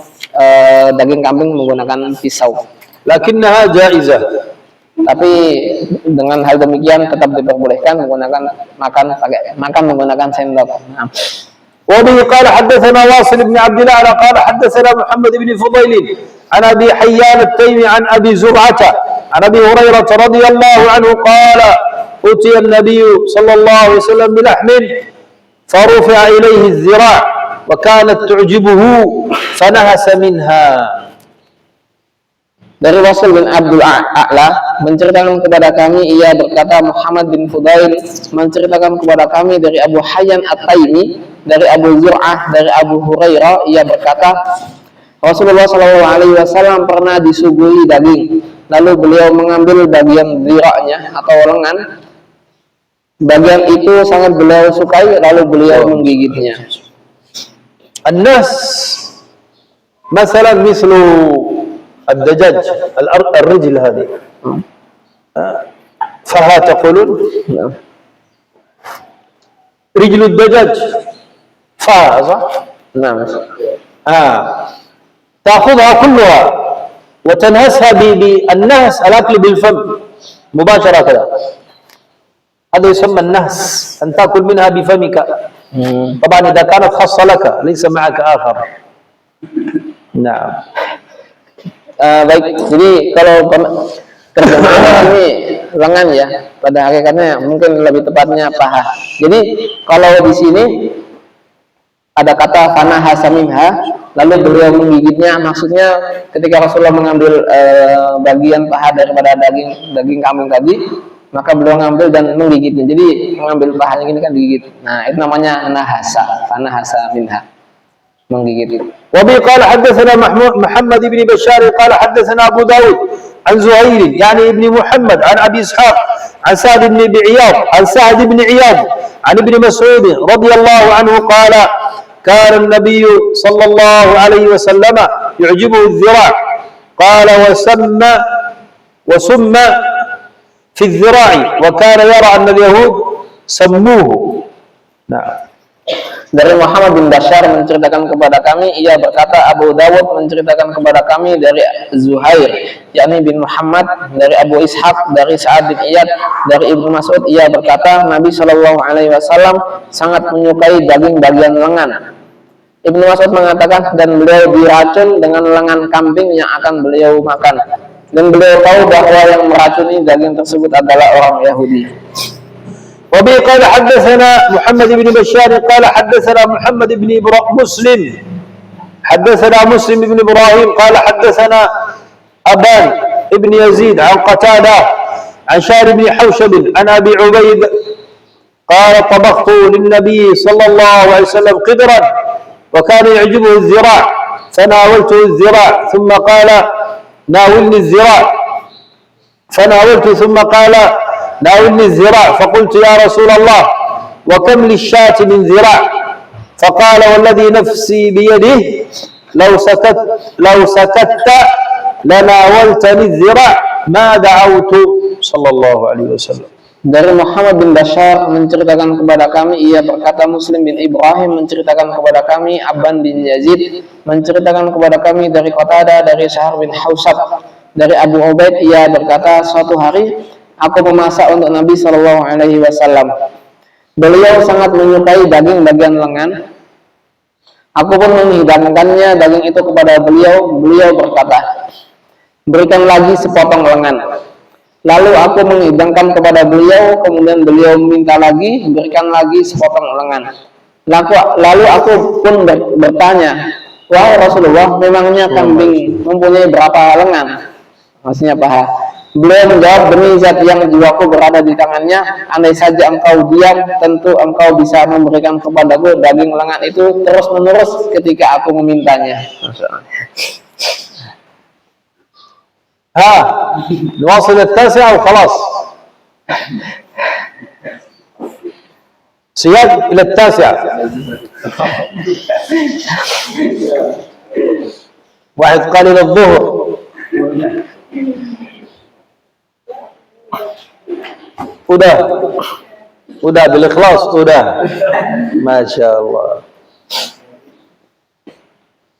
daging kambing menggunakan pisau. لكنها جائزة. Tapi dengan hal demikian tetap diperbolehkan makan menggunakan sendok. Nah. وبه قال حدثنا واصل بن عبد الله قال حدثنا محمد بن فضيل عن أبي حيان التيمي عن أبي زرعة عن أبي هريرة رضي الله عنه قال أتي النبي صلى الله عليه وسلم بلحم فرفع إليه الذراع وكانت تعجبه فنهس منها. Dari Rasul bin Abdul A'la menceritakan kepada kami, ia berkata, Muhammad bin Fudail menceritakan kepada kami dari Abu Hayyan At-Taimi, dari Abu Zur'ah, dari Abu Hurairah, ia berkata, Rasulullah SAW pernah disuguhi daging, lalu beliau mengambil bagian zira'nya atau lengan. Bagian itu sangat beliau sukai, lalu beliau menggigitnya. الناس مثلا مثل الدجاج الرجل هذه فها تقولون رجل الدجاج فا صح؟ نعم. تأخذها كلها وتنهسها بالنهس، الأكل بالفم مباشرة كذا، هذا يسمى النهس، أن تأكل منها بفمك. طبعا إذا كانت خاصة لك ليس معك آخر. نعم. Baik, jadi kalau terjemahan ini lengan ya, pada hakikatnya mungkin lebih tepatnya paha. Jadi kalau di sini ada kata fana hasamimha, lalu beliau menggigitnya, maksudnya ketika Rasulullah mengambil bagian paha daripada daging kambing tadi, maka beliau mengambil dan menggigitnya. Jadi mengambil pahanya ini kan digigit. Nah, itu namanya nahasa, fana hasamimha, menggigit. وبه قال حدثنا محمد بن بشار قال حدثنا أبو داود عن زهير يعني ابن محمد عن أبي إسحاق عن سعد بن عياض عن ابن مسعود رضي الله عنه قال كان النبي صلى الله عليه وسلم يعجبه الذراع، قال وسم في الذراع، وكان يرى أن اليهود سموه. نعم. Dari Muhammad bin Bashar menceritakan kepada kami, ia berkata, Abu Dawud menceritakan kepada kami dari Zuhair, yakni bin Muhammad, dari Abu Ishaq, dari Sa'ad bin Iyad, dari Ibnu Mas'ud, ia berkata, Nabi Shallallahu Alaihi Wasallam sangat menyukai daging bagian lengan. Ibnu Mas'ud mengatakan, dan beliau diracun dengan lengan kambing yang akan beliau makan, dan beliau tahu bahwa yang meracuni daging tersebut adalah orang Yahudi. وبه قال حدثنا محمد بن بشار قال حدثنا محمد بن مسلم حدثنا مسلم بن إبراهيم قال حدثنا أبان بن يزيد عن قتادة عن شار بن حوشب عن أبي عبيد قال طبخت للنبي صلى الله عليه وسلم قدرا وكان يعجبه الذراع فناولته الذراع ثم قال ناولني الذراع، فناولته ثم قال ناولني الذراع، فقلت يا رسول الله وكم للشاة من ذراع؟ فقال والذي نفسي بيده لو سكت لناولتني الذراع ما دعوت صلى الله عليه وسلم. Dari Muhammad bin Bashar menceritakan kepada kami, ia berkata, Muslim bin Ibrahim menceritakan kepada kami, Abban bin Yazid menceritakan kepada kami dari Qatadah, dari Syahr bin Hausab, dari Abu Ubaid, ia berkata, suatu hari aku memasak untuk Nabi Shallallahu Alaihi Wasallam. Beliau sangat menyukai daging bagian lengan. Aku pun menghidangkannya daging itu kepada beliau. Beliau berkata, berikan lagi sepotong lengan. Lalu aku menghidangkan kepada beliau. Kemudian beliau meminta lagi, berikan lagi sepotong lengan. Lalu aku pun bertanya, wahai Rasulullah, memangnya kambing mempunyai berapa lengan? Maksudnya paha. Beliau menjawab, demi zat yang jiwaku berada di tangannya, andai saja engkau diam, tentu engkau bisa memberikan kepadaku daging lengan itu terus menerus ketika aku memintanya. نواصل التاسع أو خلاص؟ سياق إلى التاسع. واحد قال إلى الظهر. udah بالإخلاص udah. ما شاء الله.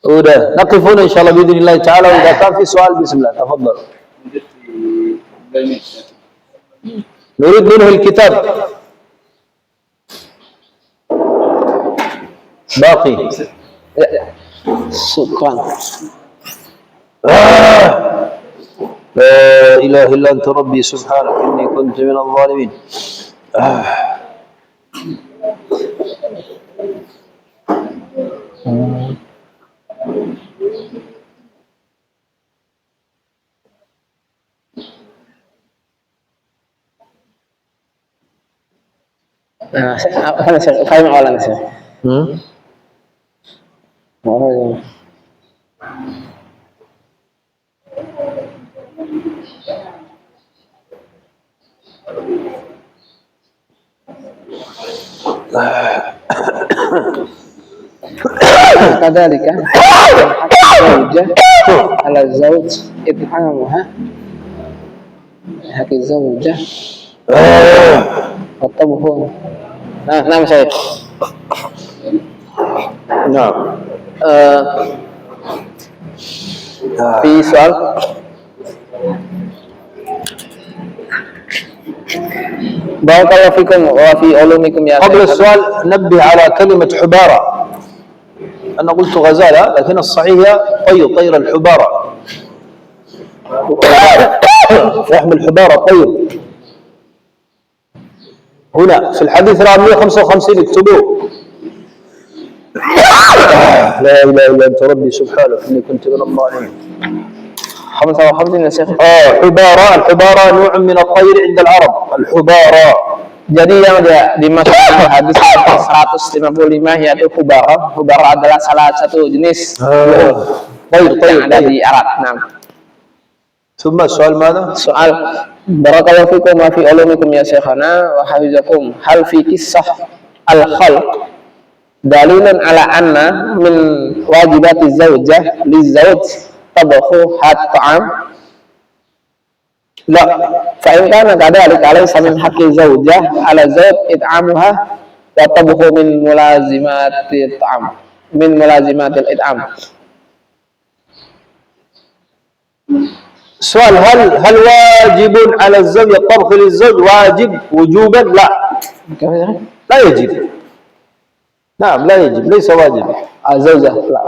udah نقف هنا إن شاء الله بإذن الله تعالى، وإذا كان في سؤال بسم الله تفضل. نريد منه الكتاب باقي. Syukran. لا إله إلا أنت ربي سبحانك إني كنت من الظالمين. Nah, saya mengolah saya. كذلك الزوجة على الزوج إطعامها حق الزوجة والطبخ. نعم شيخ. نعم. في سؤال. Barakallahu fikum wa fi ulumikum ya قبل Syekh. السؤال نبه على كلمة حبارة. أنا قلت غزالة لكن الصحيح هي طير، طير الحبارة. لحم الحبارة طير. هنا في الحديث رقم 155 اكتبوه. لا إله إلا أنت ربي سبحانك إني كنت من الظالمين. 55 ya Syekh. حبارة، الحبارة نوع من الطير عند العرب. الحبارة. Jadi yang dimaksud hadis 155 yaitu hubara. Hubara adalah salah satu jenis طير yang ada طير. di Arab. Nah, ثم السؤال ماذا؟ soal barakallahu fikum wa fi ulumikum ya Syekhana wa hafizakum. Hal fi kisah al-khalq dalilun ala anna min wajibati zawjah li zawj tabakhu hat ta'am. لا. فإن كان كذلك ليس من حق الزوجة على الزوج إطعامها وطبخ من ملازمات الطعام من ملازمات الإطعام. سؤال هل واجب على الزوج الطبخ للزوج واجب وجوبا؟ لا، لا يجب. نعم لا يجب، ليس واجب. الزوجة لا.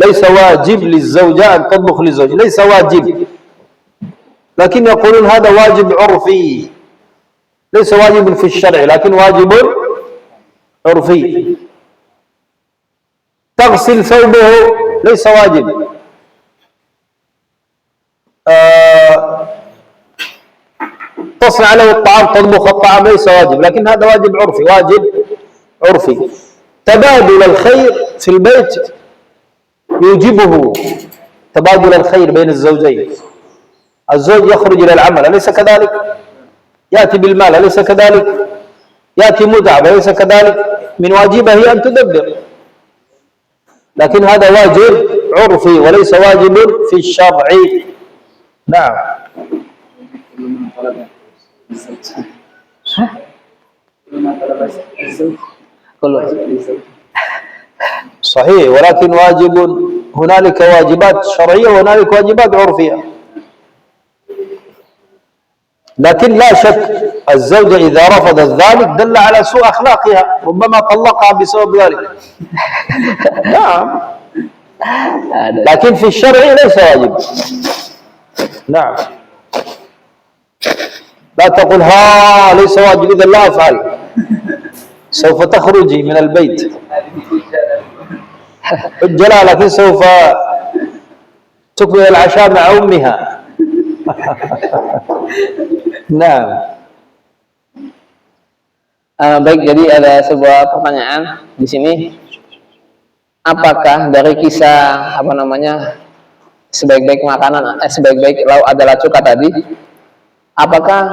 ليس واجب للزوجة أن تطبخ للزوج، ليس واجب، لكن يقولون هذا واجب عرفي، ليس واجب في الشرع لكن واجب عرفي. تغسل ثوبه ليس واجب، تصنع له الطعام، تطبخ الطعام ليس واجب، لكن هذا واجب عرفي، واجب عرفي. تبادل الخير في البيت يوجبه، تبادل الخير بين الزوجين. الزوج يخرج إلى العمل أليس كذلك؟ يأتي بالمال أليس كذلك؟ يأتي متعب أليس كذلك؟ من واجبه هي أن تدبر، لكن هذا واجب عرفي وليس واجب في الشرع. نعم. صحيح، ولكن واجب، هنالك واجبات شرعية وهنالك واجبات عرفية. لكن لا شك الزوجة إذا رفضت ذلك دل على سوء أخلاقها، ربما طلقها بسبب ذلك. نعم، لكن في الشرع ليس واجب. نعم، لا تقل ها ليس واجب إذا لا أفعل، سوف تخرجي من البيت حجة، لكن سوف تكمل العشاء مع أمها. Nah, baik, jadi ada sebuah pertanyaan di sini. Apakah dari kisah sebaik-baik makanan, sebaik-baik lauk adalah cuka tadi? Apakah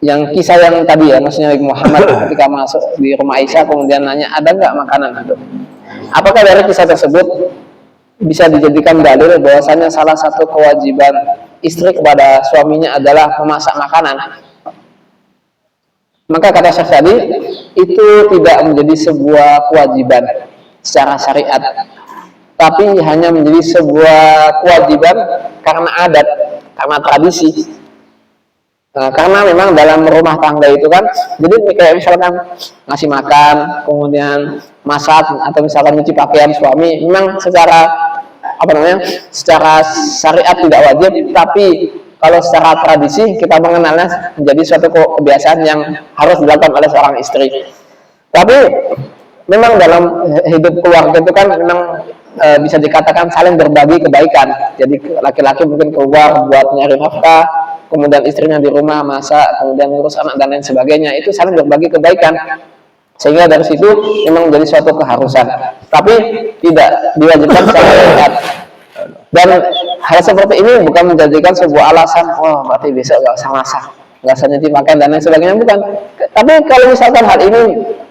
yang kisah yang tadi ya, maksudnya Nabi Muhammad ketika masuk di rumah Aisyah kemudian nanya ada nggak makanan itu? Apakah dari kisah tersebut bisa dijadikan dalil bahwasanya salah satu kewajiban istri kepada suaminya adalah memasak makanan? Maka kata Syekh tadi, itu tidak menjadi sebuah kewajiban secara syariat, tapi hanya menjadi sebuah kewajiban karena adat, karena tradisi. Karena memang dalam rumah tangga itu kan, jadi kayak misalkan ngasih makan, kemudian masak, atau misalkan nyuci pakaian suami, memang secara secara syariat tidak wajib, tapi kalau secara tradisi kita mengenalnya menjadi suatu kebiasaan yang harus dilakukan oleh seorang istri. Tapi memang dalam hidup keluarga itu kan memang bisa dikatakan saling berbagi kebaikan. Jadi laki-laki mungkin keluar buat nyari nafkah, kemudian istrinya di rumah masak, kemudian ngurus anak dan lain sebagainya, itu saling berbagi kebaikan. Sehingga dari situ memang menjadi suatu keharusan, tapi tidak diwajibkan secara syariat. Dan hal seperti ini bukan menjadikan sebuah alasan, oh berarti besok gak usah masak, gak usah nyuci pakaian dan lain sebagainya, bukan. Tapi kalau misalkan hal ini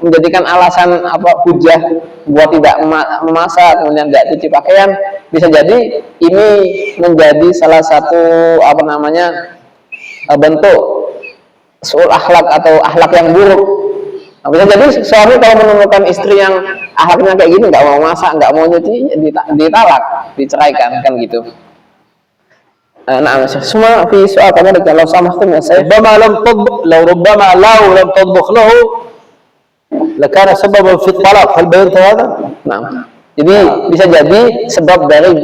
menjadikan alasan hujah buat tidak memasak, kemudian tidak cuci pakaian, bisa jadi ini menjadi salah satu bentuk suul akhlak atau akhlak yang buruk Bisa jadi suami kalau menemukan istri yang akhlaknya kayak gini, nggak mau masak, nggak mau nyuci, ditalak, diceraikan kan gitu. Nah, semua في سؤال كذلك لو سمحتم يا سيد. ربما لم تطبخ له لكان سببا في الطلاق. هل بينت هذا؟ Nah, jadi bisa jadi sebab dari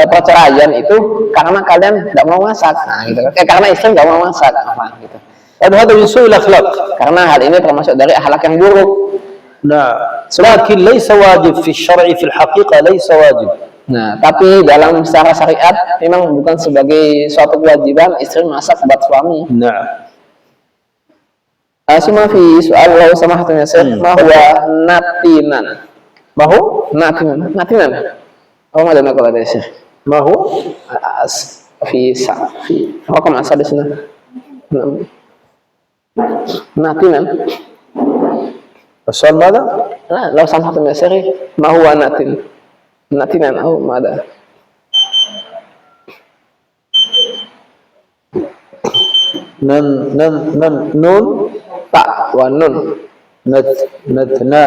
perceraian itu karena kalian nggak mau masak, nah gitu. Karena istri nggak mau masak, apa gitu. هذا من سوء الأخلاق. Karena hal ini termasuk dari akhlak yang buruk. نعم لكن ليس واجب في الشرع في الحقيقة ليس واجب. Nah, tapi dalam secara syariat memang bukan sebagai suatu kewajiban istri masak buat suami. نعم. Semua fi soal lalu sama satunya saya bahwa natinan. ما هو؟ Natinan. Oh, ada nak kalau ada sih. ما هو؟ Fi. Apa masa di sana? Natinan. السؤال ماذا؟ Nah, lalu sama satunya saya bahwa natinan. Oh, ada. نون Tak wa nun. نتنا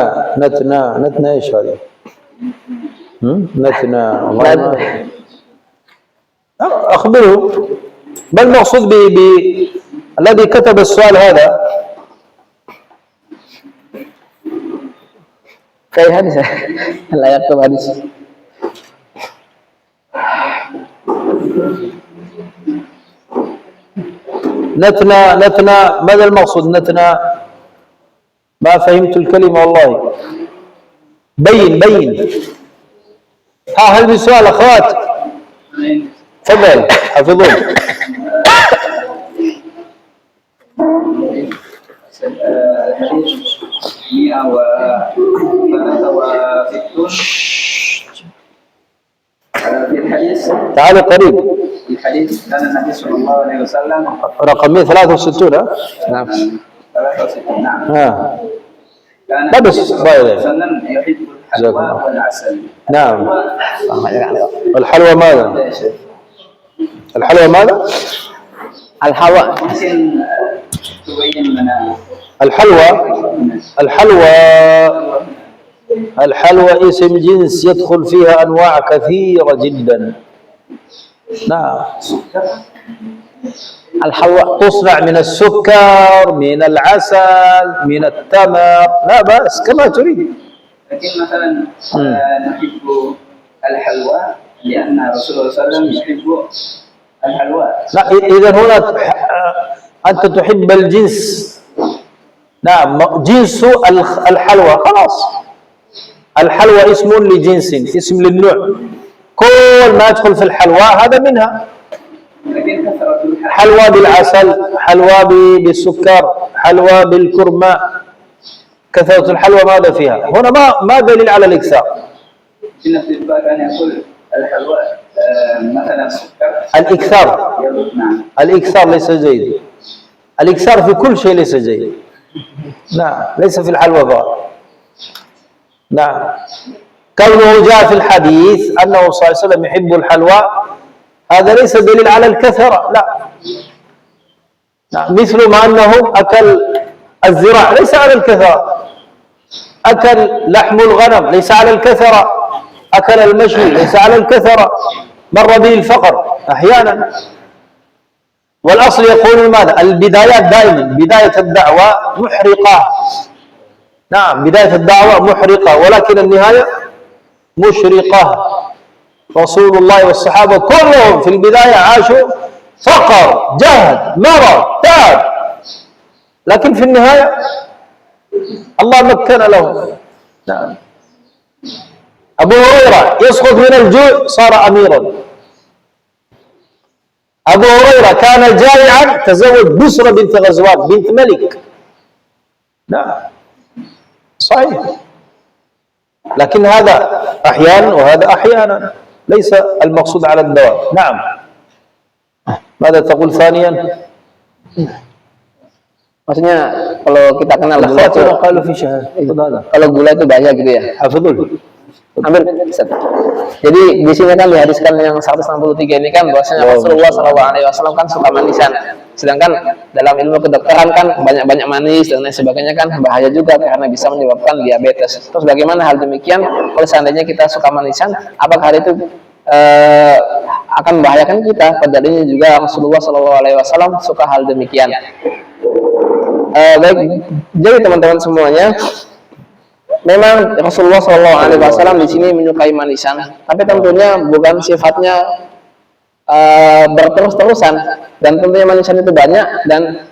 ايش هذا؟ نتنا اخبره ما المقصود الذي كتب السؤال هذا؟ Kayak hadis ya. Layak tuh hadis. نتنا ماذا المقصود نتنا؟ ما فهمت الكلمة والله. بين هل من سؤال أخوات؟ تفضل حفظون. الحديث 163 في الحديث. تعالوا قريب. في الحديث كان النبي صلى الله عليه وسلم رقم 163. Nah, 63. نعم. كان لا بس النبي صلى الله عليه وسلم يحب الحلوى والعسل. نعم. الحلوى ماذا؟ الحلوى ماذا؟ al-hawa. ممكن تبين لنا الحلوى اسم جنس يدخل فيها أنواع كثيرة جدا. نعم. Al-hawa تصنع من السكر، من العسل، من التمر، لا بأس كما تريد. لكن مثلا نحب الحلوى لأن رسول الله صلى الله عليه وسلم يحب الحلوى. لا إذا هنا أنت تحب الجنس. نعم جنس الحلوى خلاص. الحلوى اسم لجنس، اسم للنوع. كل ما يدخل في الحلوى هذا منها. لكن كثرة حلوى بالعسل، حلوى بالسكر، حلوى بالكرمة. كثرة الحلوى ماذا فيها؟ هنا ما دليل على الإكثار. في نفس الوقت كان يقول الحلوى مثلا السكر. الإكثار. نعم. الإكثار ليس جيد. الإكثار في كل شيء ليس جيد. نعم ليس في الحلوى فقط. نعم كونه جاء في الحديث أنه صلى الله عليه وسلم يحب الحلوى هذا ليس دليل على الكثرة، لا. نعم مثل ما أنه أكل الزراع ليس على الكثرة، أكل لحم الغنم ليس على الكثرة، أكل المشوي ليس على الكثرة، مر به الفقر أحيانا. والأصل يقول ماذا؟ البدايات دائما بداية الدعوة محرقة. نعم بداية الدعوة محرقة ولكن النهاية مشرقة. رسول الله والصحابة كلهم في البداية عاشوا فقر، جهد، مرض، تعب، لكن في النهاية الله مكن لهم. نعم أبو هريرة يسقط من الجوع صار أميرا. أبو هريرة كان جائعا تزوج بسرة بنت غزوان بنت ملك. نعم صحيح، لكن هذا أحيانا وهذا أحيانا، ليس المقصود على الدوام. نعم ماذا تقول ثانيا؟ maksudnya kalau kita kenal gula itu, قالوا في شهر kalau gula itu bahaya gitu ya. حفظوا. Hampir. Jadi di sini kan dihadiskan yang 163 ini kan bahwasanya Rasulullah SAW kan suka manisan. Sedangkan dalam ilmu kedokteran kan banyak-banyak manis dan lain sebagainya kan bahaya juga karena bisa menyebabkan diabetes. Terus bagaimana hal demikian kalau seandainya kita suka manisan, apakah hal itu akan membahayakan kita? Padahal juga Rasulullah SAW suka hal demikian. Baik, jadi teman-teman semuanya, memang Rasulullah SAW di sini menyukai manisan, tapi tentunya bukan sifatnya berterus-terusan, dan tentunya manisan itu banyak dan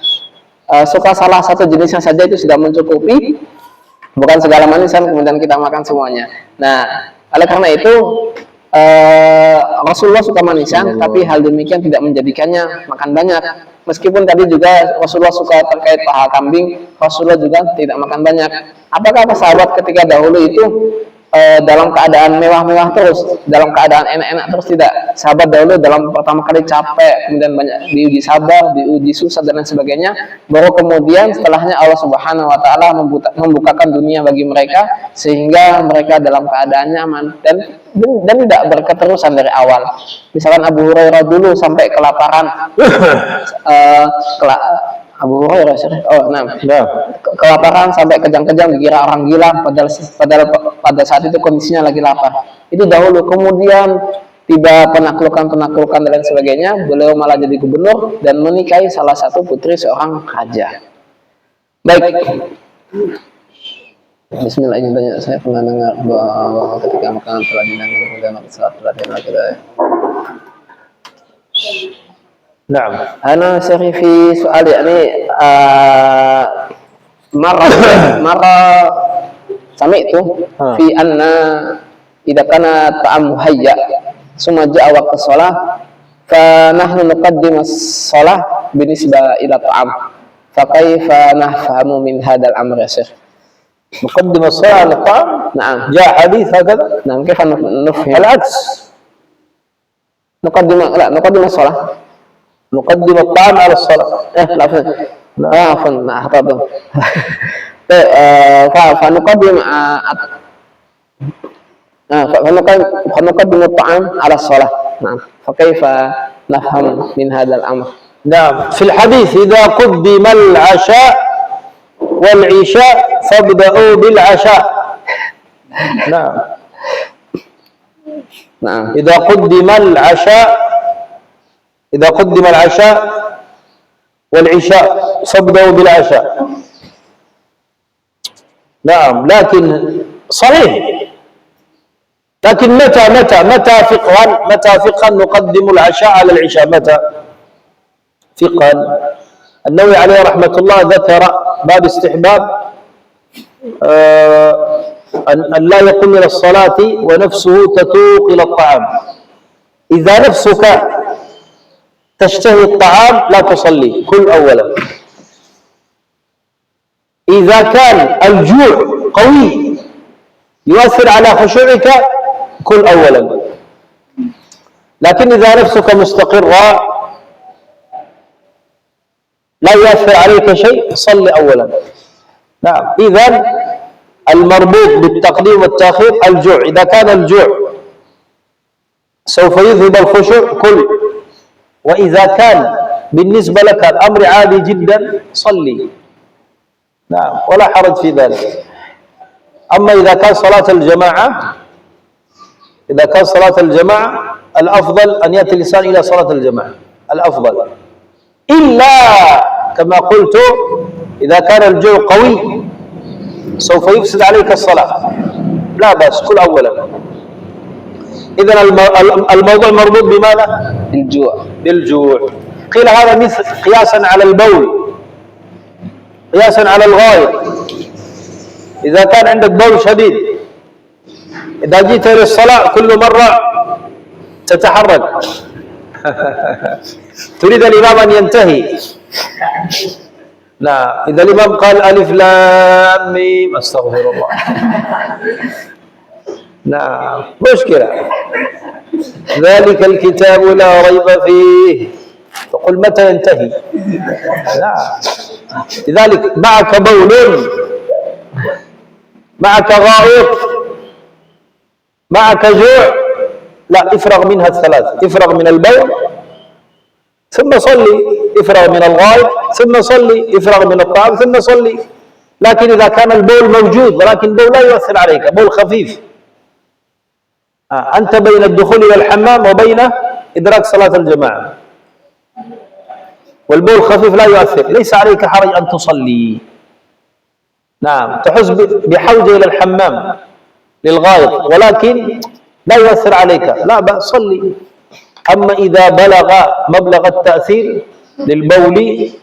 suka salah satu jenisnya saja itu sudah mencukupi, bukan segala manisan kemudian kita makan semuanya. Nah, oleh karena itu Rasulullah suka manisan, tapi hal demikian tidak menjadikannya makan banyak. Meskipun tadi juga Rasulullah suka terkait paha kambing, Rasulullah juga tidak makan banyak. Apakah sahabat ketika dahulu itu dalam keadaan mewah-mewah terus, dalam keadaan enak-enak terus? Tidak. Sahabat dahulu dalam pertama kali capek, kemudian banyak diuji sabar, diuji susah dan lain sebagainya, baru kemudian setelahnya Allah Subhanahu wa taala membukakan dunia bagi mereka sehingga mereka dalam keadaan nyaman dan tidak berketerusan dari awal. Misalkan Abu Hurairah dulu sampai kelaparan, Abu Hurairah, kelaparan sampai kejang-kejang dikira orang gila, padahal pada saat itu kondisinya lagi lapar. Itu dahulu. Kemudian tiba penaklukan dan lain sebagainya, beliau malah jadi gubernur dan menikahi salah satu putri seorang raja. Baik. Bismillah, ini tanya, saya pernah dengar bahwa ketika makanan telah dihidangkan kemudian saat telah dihidangkan. نعم. أنا سأري في سؤال يعني مرة سمعت في أن إذا كان الطعام مهيأ ثم جاء وقت الصلاة فنحن نقدم الصلاة بالنسبة إلى الطعام، فكيف نفهم من هذا الأمر يا شيخ؟ نقدم الصلاة على الطعام؟ نعم. جاء حديث هكذا؟ نعم. كيف نفهم؟ العكس. نقدم الصلاة. نقدم الطعام على الصلاة. عفوا أخطأت. فنقدم الطعام على الصلاة. نعم. فكيف نفهم من هذا الأمر؟ نعم. في الحديث إذا قدم العشاء والعشاء فابدأوا بالعشاء. نعم. نعم. إذا قدم العشاء والعشاء فابدأوا بالعشاء. نعم. لكن صحيح، لكن متى فقها نقدم العشاء على العشاء؟ متى فقها؟ النووي عليه رحمة الله ذكر باب استحباب أن لا يقوم إلى الصلاة ونفسه تتوق إلى الطعام. إذا نفسك تشتهي الطعام لا تصلي، كل أولا. إذا كان الجوع قوي يؤثر على خشوعك، كل أولا. لكن إذا نفسك مستقرة لا يؤثر عليك شيء، صل أولا. نعم. إذن المربوط بالتقديم والتأخير الجوع. إذا كان الجوع سوف يذهب الخشوع، كل. وإذا كان بالنسبة لك الأمر عادي جدا، صلي. نعم، ولا حرج في ذلك. أما إذا كان صلاة الجماعة الأفضل أن يأتي الإنسان إلى صلاة الجماعة، الأفضل. إلا كما قلت إذا كان الجوع قوي سوف يفسد عليك الصلاة، لا بأس، كل أولا. إذن الموضوع مربوط بماذا؟ بالجوع. قيل هذا مثل قياسا على البول، قياسا على الغائط. إذا كان عندك بول شديد، إذا جيت للصلاة كل مرة تتحرك تريد الإمام أن ينتهي. نعم. إذا الإمام قال ألف لام ميم أستغفر الله، نعم، مشكلة. ذلك الكتاب لا ريب فيه، تقول متى ينتهي؟ نعم. لذلك معك بول، معك غائط، معك جوع، لا، افرغ منها الثلاث. افرغ من البول ثم صلي افرغ من الغائط، ثم صلي افرغ من الطعام، ثم صلي. لكن إذا كان البول موجود ولكن البول لا يؤثر عليك، بول خفيف، أنت بين الدخول إلى الحمام وبين إدراك صلاة الجماعة، والبول خفيف لا يؤثر، ليس عليك حرج أن تصلي. نعم، تحس بحوجة إلى الحمام للغائط ولكن لا يؤثر عليك، لا بأس صلي. أما إذا بلغ مبلغ التأثير للبول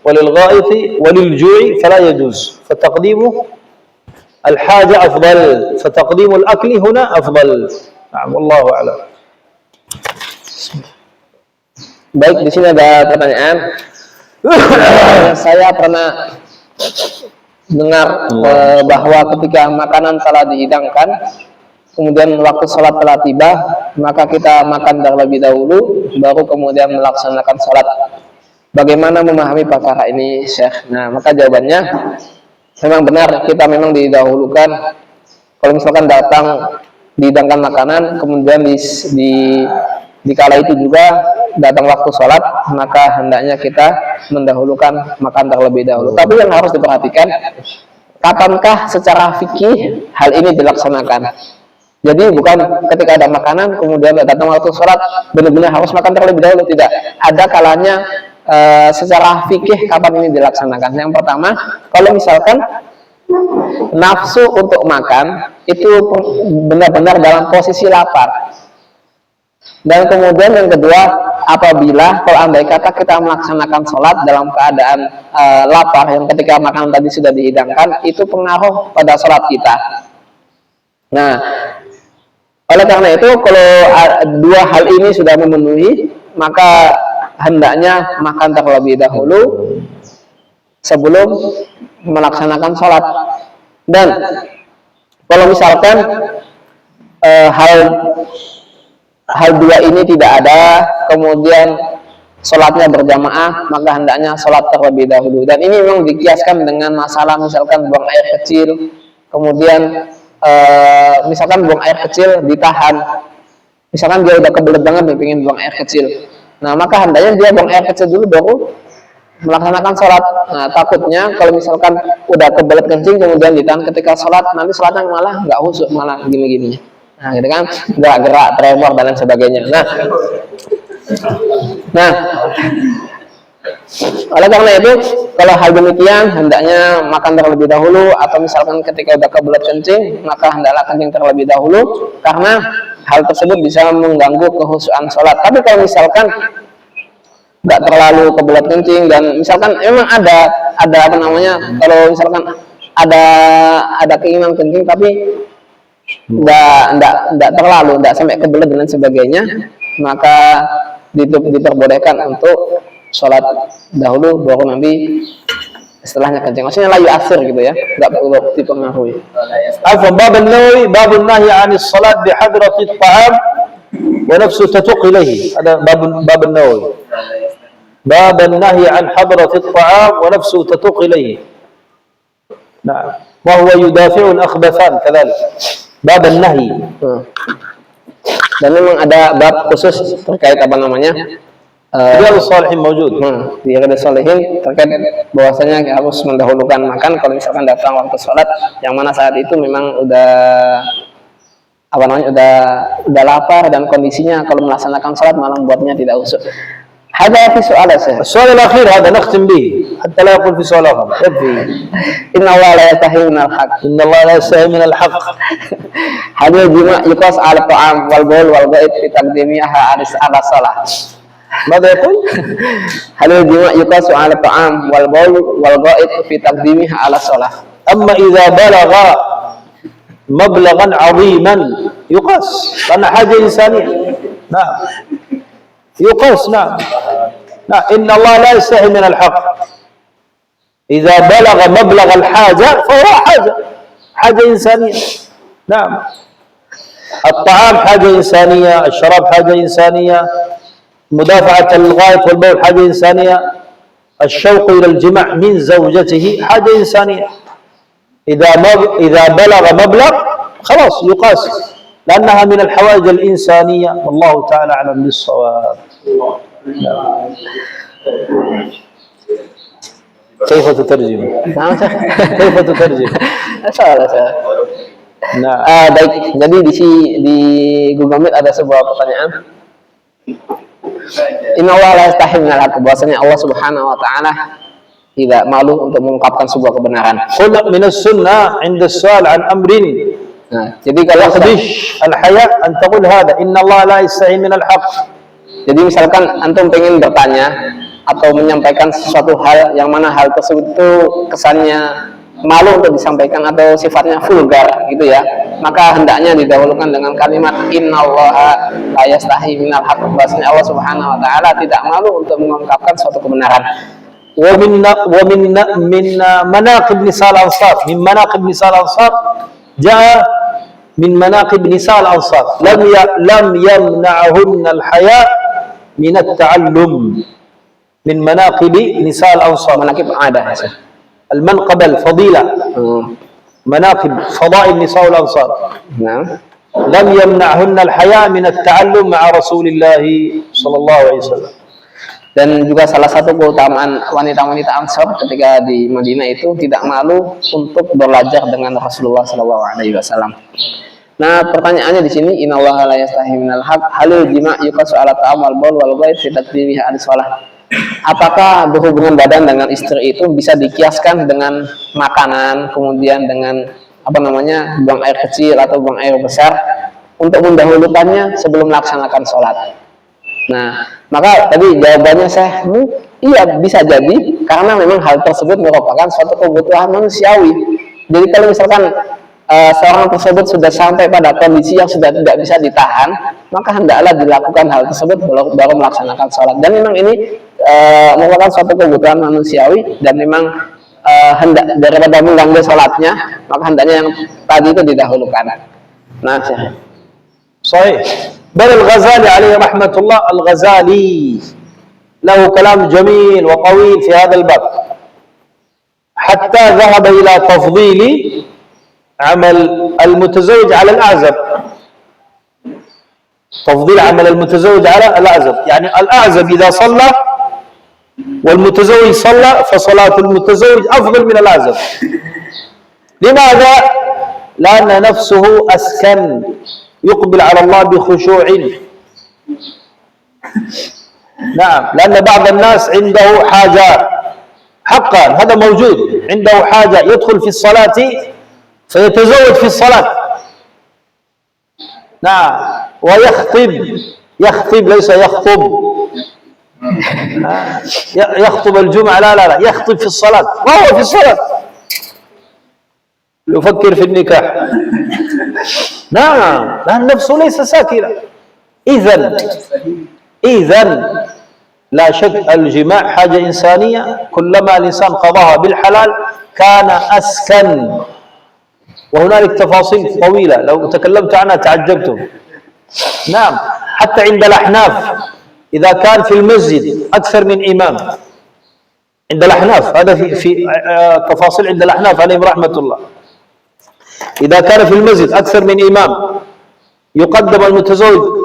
وللغائط وللجوع فلا يجوز، فتقديم الحاجة أفضل، فتقديم الأكل هنا أفضل. نعم، والله أعلم. Baik, di sini ada pertanyaan. Saya pernah dengar bahwa ketika makanan telah dihidangkan, kemudian waktu sholat telah tiba, maka kita makan terlebih dahulu, baru kemudian melaksanakan sholat. Bagaimana memahami perkara ini, Syekh? Nah, maka jawabannya, memang benar, kita memang didahulukan. Kalau misalkan datang dihidangkan makanan, kemudian di kala itu juga datang waktu sholat, maka hendaknya kita mendahulukan makan terlebih dahulu. Tapi yang harus diperhatikan, kapankah secara fikih hal ini dilaksanakan? Jadi bukan ketika ada makanan kemudian datang waktu sholat benar-benar harus makan terlebih dahulu, tidak. Ada kalanya secara fikih kapan ini dilaksanakan. Yang pertama, kalau misalkan nafsu untuk makan itu benar-benar dalam posisi lapar. Dan kemudian yang kedua, apabila kalau andai kata kita melaksanakan sholat dalam keadaan lapar, yang ketika makanan tadi sudah dihidangkan, itu pengaruh pada sholat kita. Nah, oleh karena itu, kalau dua hal ini sudah memenuhi, maka hendaknya makan terlebih dahulu sebelum melaksanakan sholat. Dan kalau misalkan hal dua ini tidak ada, kemudian sholatnya berjamaah, maka hendaknya sholat terlebih dahulu. Dan ini memang dikiaskan dengan masalah misalkan buang air kecil, kemudian misalkan buang air kecil ditahan, misalkan dia udah kebelet banget pengen buang air kecil, nah maka hendaknya dia buang air kecil dulu baru melaksanakan sholat. Nah, takutnya kalau misalkan udah kebelet kencing kemudian ditahan ketika sholat, nanti sholatnya malah nggak khusyuk, malah gini-gini. Nah, gitu kan, gerak-gerak, tremor dan lain sebagainya. Nah, oleh karena itu, kalau hal demikian hendaknya makan terlebih dahulu, atau misalkan ketika udah kebelet kencing, maka hendaklah kencing terlebih dahulu, karena hal tersebut bisa mengganggu kekhusyuan sholat. Tapi kalau misalkan nggak terlalu kebelet kencing dan misalkan memang ada apa namanya, kalau misalkan ada keinginan kencing tapi nggak terlalu, nggak sampai kebelet dan sebagainya, maka diperbolehkan untuk sholat dahulu baru nanti setelahnya kencing. Maksudnya la yu'athir gitu ya, nggak perlu dipengaruhi. Afwan, bab an-nawawi bab an-nahy 'an as-salat bi hadrati at-ta'am wa nafsu tatuq ilayhi. Ada bab an-nawawi. Bab an-nahy 'an hadrati at-ta'am wa nafsu tatuq ilayhi. Nah, wa huwa yudafi'u al-akhbathan kadzalik. Bab an-nahy. Dan memang ada bab khusus terkait apa namanya? Riyadhus Shalihin mawjud. Di Riyadhus Shalihin terkait bahwasanya harus mendahulukan makan kalau misalkan datang waktu sholat, yang mana saat itu memang udah apa namanya, udah lapar dan kondisinya kalau melaksanakan sholat malah membuatnya tidak khusyuk. Ada fi soal saya. السؤال الأخير هذا نختم به حتى لا يقول في سؤال آخر. يكفي. Inna Allah la yastahi min al-haq. إن الله لا يستحي من الحق. Hadil jima' yuqas ala ta'am wal baul wal ghaib fi taqdimiha ala salah. ماذا يقول؟ Hadil jima' yuqas ala ta'am wal baul wal ghaib fi taqdimiha ala salah. أما إذا بلغ مبلغا عظيما يقاس، لأن حاجة إنسانية. نعم يقاس. نعم إن الله لا يستحي من الحق. إذا بلغ مبلغ الحاجة فهو حاجة إنسانية. نعم، الطعام حاجة إنسانية، الشراب حاجة إنسانية، مدافعة الغائط والبول حاجة إنسانية، الشوق إلى الجماع من زوجته حاجة إنسانية. إذا بلغ مبلغ خلاص يقاس، لأنها من الحوائج الإنسانية. والله تعالى أعلم بالصواب. كيف تترجم؟ Nah, كيف تترجم؟ salah. نعم. Baik, jadi di Google Meet ada sebuah pertanyaan. Inna Allah la yastahi minal haqq, bahwasanya Allah Subhanahu wa taala tidak malu untuk mengungkapkan sebuah kebenaran. قل من السنة عند السؤال عن أمر Nah, jadi kalau يخدش الحياء أن تقول هذا إن الله لا يستحي من الحق. jadi misalkan antum pengen bertanya atau menyampaikan sesuatu hal yang mana hal tersebut itu kesannya malu untuk disampaikan atau sifatnya vulgar gitu ya, maka hendaknya didahulukan dengan kalimat innallaha la yastahi minal haqq, bahwasanya Allah Subhanahu wa taala tidak malu untuk mengungkapkan suatu kebenaran. ومن مناقب نساء الأنصار، من مناقب نساء الأنصار جاء من مناقب نساء الأنصار لم يمنعهن الحياء من التعلم. من مناقب نساء الأنصار، Manaqib ada ya. المنقبة الفضيلة، مناقب فضائل نساء الأنصار Nah, لم يمنعهن الحياء من التعلم مع رسول الله صلى الله عليه وسلم. dan juga salah satu keutamaan wanita-wanita Ansor ketika di Madinah itu tidak malu untuk belajar dengan Rasulullah Shallallahu Alaihi Wasallam. Nah, pertanyaannya di sini, innallaha la yastahi minal haqq, halil jima' yuqasu ala ta'am wal baul wal ghaib fi takdirihi al-shalah. Apakah berhubungan badan dengan istri itu bisa dikiaskan dengan makanan, kemudian dengan buang air kecil atau buang air besar untuk mendahulukannya sebelum melaksanakan sholat? Nah, maka tadi jawabannya saya, iya bisa jadi karena memang hal tersebut merupakan suatu kebutuhan manusiawi. Jadi kalau misalkan seorang tersebut sudah sampai pada kondisi yang sudah tidak bisa ditahan, maka hendaklah dilakukan hal tersebut baru melaksanakan sholat. Dan memang ini merupakan suatu kebutuhan manusiawi dan memang hendak daripada mengganggu sholatnya, maka hendaknya yang tadi itu didahulukan. Nah, صحيح. بل الغزالي عليه رحمة الله، الغزالي له كلام جميل وطويل في هذا الباب، حتى ذهب إلى تفضيل عمل المتزوج على الأعزب، تفضيل عمل المتزوج على الأعزب، يعني الأعزب إذا صلى والمتزوج صلى فصلاة المتزوج أفضل من الأعزب. لماذا؟ لأن نفسه أسكن، يقبل على الله بخشوع. نعم، لأن بعض الناس عنده حاجة، حقا هذا موجود، عنده حاجة يدخل في الصلاة فيتزوج في الصلاة. نعم، يخطب ليس يخطب، يخطب الجمعة، لا يخطب في الصلاة وهو في الصلاة يفكر في النكاح. نعم، لأن نفسه ليس ساكنة. إذن لا شك الجماع حاجة إنسانية، كلما الإنسان قضاها بالحلال كان أسكن. وهنالك تفاصيل طويلة لو تكلمت عنها تعجبتم. نعم، حتى عند الأحناف إذا كان في المسجد أكثر من إمام، عند الأحناف هذا في تفاصيل عند الأحناف عليهم رحمة الله، إذا كان في المسجد أكثر من إمام يقدم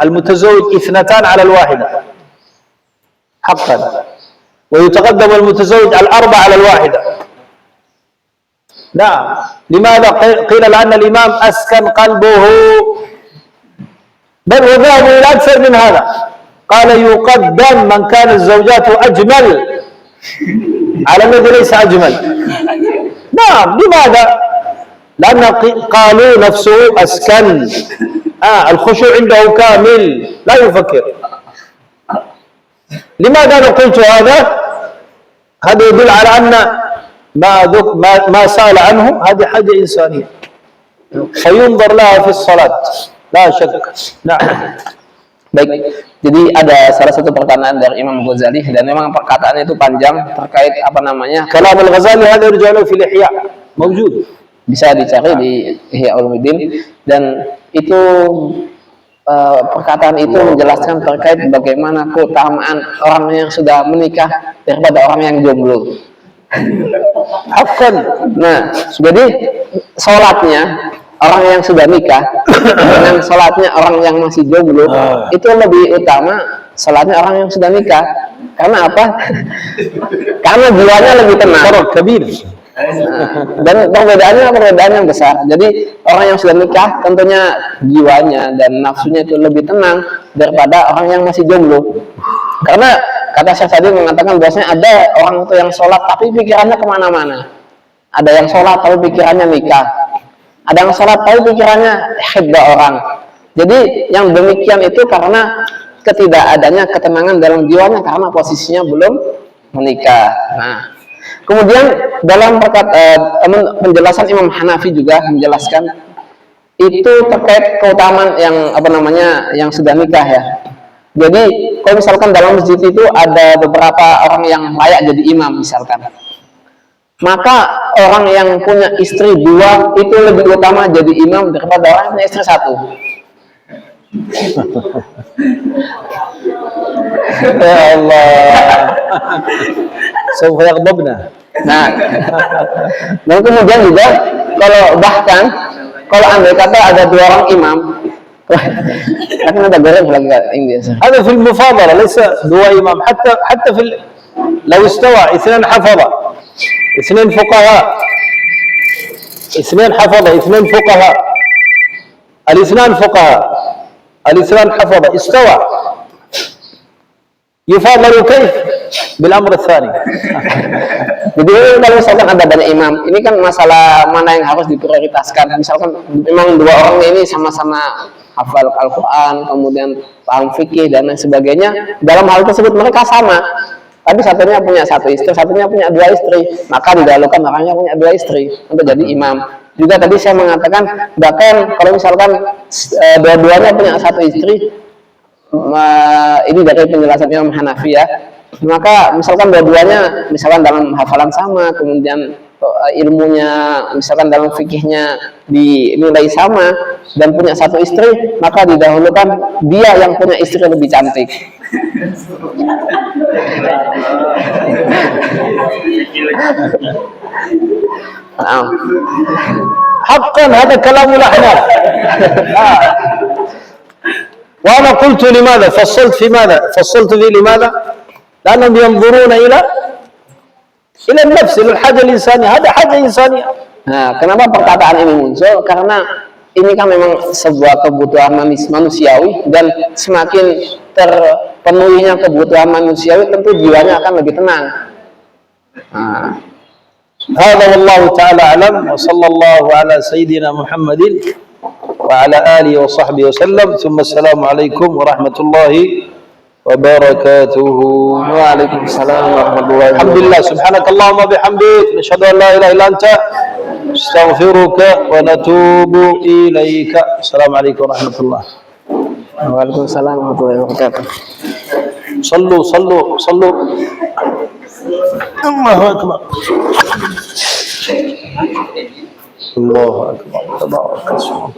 المتزوج 2 على الواحدة حقا، ويتقدم المتزوج 4 على الواحدة. نعم، لماذا؟ قيل لأن الإمام أسكن قلبه، بل وذهبوا إلى أكثر من هذا، قال يقدم من كان الزوجات أجمل على الذي ليس أجمل. نعم، لماذا؟ لأن قالوا نفسه أسكن، الخشوع عنده كامل لا يفكر. لماذا أنا قلت هذا؟ هذا يدل على أن ما سأل عنه هذه حاجة إنسانية فينظر لها في الصلاة لا شك. نعم. Baik, jadi ada salah satu perkataan dari Imam Ghazali dan memang perkataannya itu panjang terkait كلام الغزالي هذا يرجع له في الإحياء موجود، bisa dicari di Ihya Ulumuddin, dan itu perkataan itu menjelaskan terkait bagaimana keutamaan orang yang sudah menikah daripada orang yang jomblo. Nah, jadi sholatnya orang yang sudah nikah dengan sholatnya orang yang masih jomblo itu lebih utama sholatnya orang yang sudah nikah. Karena apa? Karena jiwanya lebih tenang. فرق كبير. Dan perbedaannya besar. Jadi orang yang sudah nikah tentunya jiwanya dan nafsunya itu lebih tenang daripada orang yang masih jomblo. Karena kata Syekh Sa'di mengatakan bahwasanya ada orang itu yang sholat tapi pikirannya kemana-mana. Ada yang sholat tapi pikirannya nikah. Ada yang sholat tapi pikirannya khidbah orang. Jadi yang demikian itu karena ketidakadanya ketenangan dalam jiwanya karena posisinya belum menikah. Nah, kemudian dalam penjelasan Imam Hanafi juga menjelaskan itu terkait keutamaan yang sudah nikah ya. Jadi kalau misalkan dalam masjid itu ada beberapa orang yang layak jadi imam misalkan, maka orang yang punya istri 2 itu lebih utama jadi imam daripada orang yang punya istri 1. يا الله سوف يغضبنا. Nah, dan kemudian juga kalau andai kata ada 2 orang imam, kan ada goreng lagi ini. هذا في المفاضلة ليس 2 إمام. حتى لو استوى 2 حفظة 2 فقهاء 2 حفظة 2 فقهاء الاثنان حفظة استوى يفاضل كيف بالأمر الثاني. Jadi kalau misalkan ada banyak imam, ini kan masalah mana yang harus diprioritaskan. Misalkan memang 2 orang ini sama-sama hafal Al-Quran, kemudian paham fikih dan lain sebagainya. Dalam hal tersebut mereka sama, tapi satunya punya 1 istri, satunya punya 2 istri, maka didahulukan orangnya punya 2 istri untuk jadi imam. Juga tadi saya mengatakan bahkan kalau misalkan dua-duanya punya 1 istri, ini dari penjelasan Imam Hanafi ya, maka misalkan dua-duanya misalkan dalam hafalan sama, kemudian ilmunya misalkan dalam fikihnya dinilai sama dan punya 1 istri, maka didahulukan dia yang punya istri lebih cantik. حقا هذا كلام الأحناف. وأنا قلت لماذا فصلت في لماذا؟ لأنهم ينظرون إلى النفس، إلى الحاجة الإنسانية. هذا حاجة إنسانية. Nah, kenapa perkataan ini muncul? Karena ini kan memang sebuah kebutuhan manusiawi dan semakin terpenuhinya kebutuhan manusiawi tentu jiwanya akan lebih tenang. Nah, هذا والله تعالى أعلم، وصلى الله على سيدنا محمد وعلى آله وصحبه وسلم، ثم السلام عليكم ورحمة الله وبركاته. وعلaikum salam warahmatullahi wabarakatuh. الحمد لله، سبحانك اللهم وبحمدك، نشهد أن لا إله إلا أنت، نستغفرك ونتوب إليك. السلام عليكم ورحمة الله. Waalaikumsalam warahmatullahi wabarakatuh. صلوا الله أكبر. الله أكبر. تبارك اسمه.